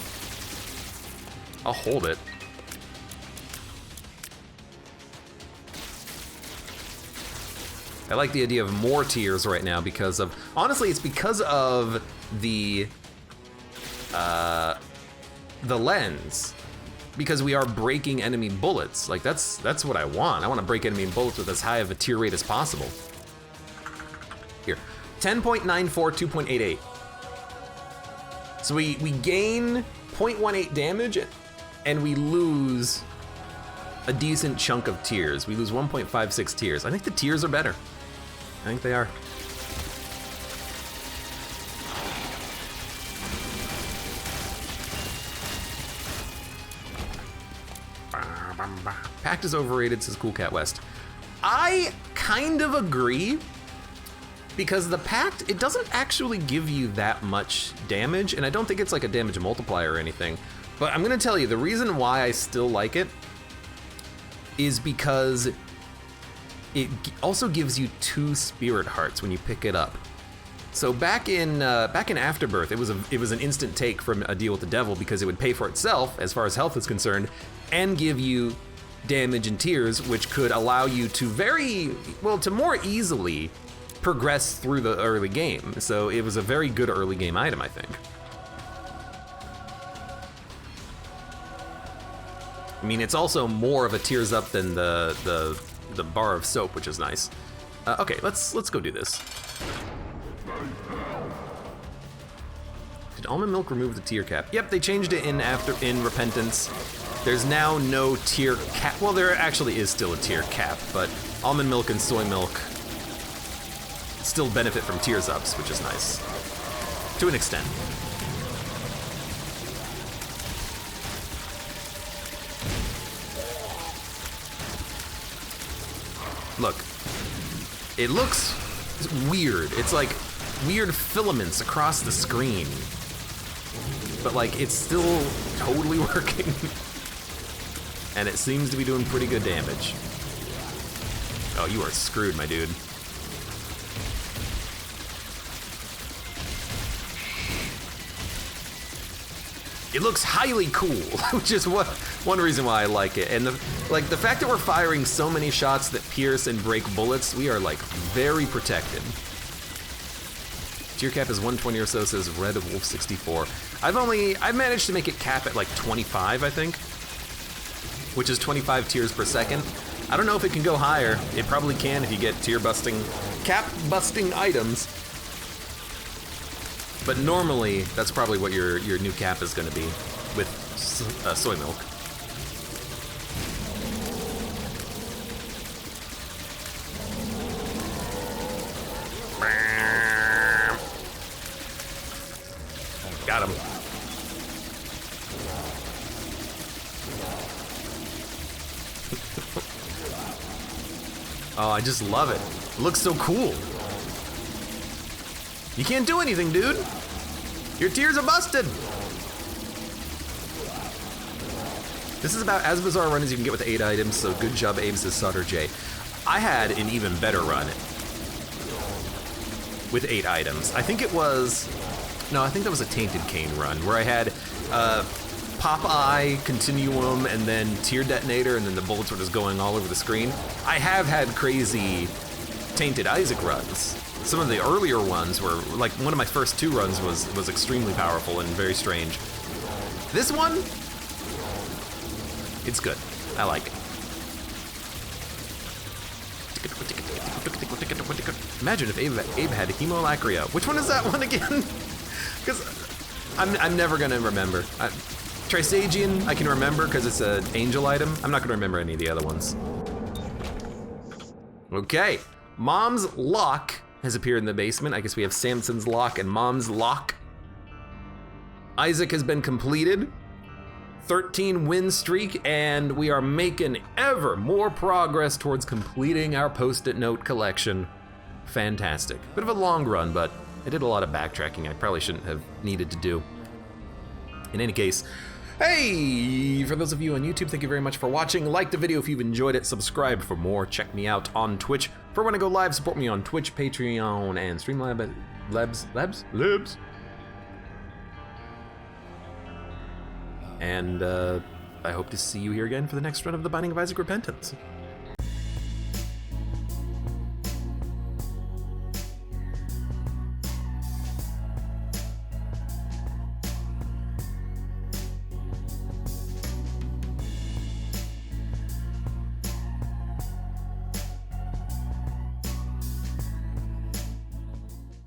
I'll hold it. I like the idea of more tears right now because of, honestly, it's because of the lens. Because we are breaking enemy bullets. Like, that's what I want. I want to break enemy bullets with as high of a tear rate as possible. Here, 10.94, 2.88. So we gain 0.18 damage and we lose a decent chunk of tears. We lose 1.56 tears. I think the tears are better. I think they are. Pact is overrated, says Cool Cat West. I kind of agree, because the Pact, it doesn't actually give you that much damage, and I don't think it's like a damage multiplier or anything. But I'm gonna tell you, the reason why I still like it is because it also gives you 2 spirit hearts when you pick it up. So back in Afterbirth, it was an instant take from a deal with the devil because it would pay for itself as far as health is concerned, and give you damage and tears, which could allow you to more easily progress through the early game. So it was a very good early game item, I think. I mean, it's also more of a tears up than the bar of soap, which is nice. Okay, let's go do this. Did almond milk remove the tier cap? Yep, they changed it in Repentance. There's now no tier cap. Well, there actually is still a tier cap, but almond milk and soy milk still benefit from tears ups, which is nice. To an extent. Look, it looks weird. It's like weird filaments across the screen. But like, it's still totally working. And it seems to be doing pretty good damage. Oh, you are screwed, my dude. It looks highly cool, which is one reason why I like it. And the fact that we're firing so many shots that pierce and break bullets, we are like very protected. Tier cap is 120 or so, says Red Wolf 64. I've managed to make it cap at like 25, I think, which is 25 tears per second. I don't know if it can go higher. It probably can if you get cap busting items. But normally, that's probably what your new cap is going to be with soy milk. Got him. Oh, I just love it. It looks so cool. You can't do anything, dude. Your tiers are busted. This is about as bizarre a run as you can get with 8 items, so good job, Abe, says Sutter J. I had an even better run with 8 items. I think it was, no, I think that was a Tainted Cane run, where I had Popeye, Continuum, and then Tier Detonator, and then the bullets were just going all over the screen. I have had crazy Tainted Isaac runs. Some of the earlier ones were, like, one of my first 2 runs was extremely powerful and very strange. This one, it's good. I like it. Imagine if Abe had Hemolacria. Which one is that one again? Because I'm never gonna remember. Trisagian, I can remember because it's an angel item. I'm not gonna remember any of the other ones. Okay, Mom's Lock has appeared in the basement. I guess we have Samson's Lock and Mom's Lock. Isaac has been completed. 13 win streak, and we are making ever more progress towards completing our Post-it note collection. Fantastic. Bit of a long run, but I did a lot of backtracking I probably shouldn't have needed to do. In any case, hey, for those of you on YouTube, thank you very much for watching. Like the video if you've enjoyed it, subscribe for more. Check me out on Twitch for when I go live. Support me on Twitch, Patreon, and Streamlabs. And I hope to see you here again for the next run of The Binding of Isaac Repentance.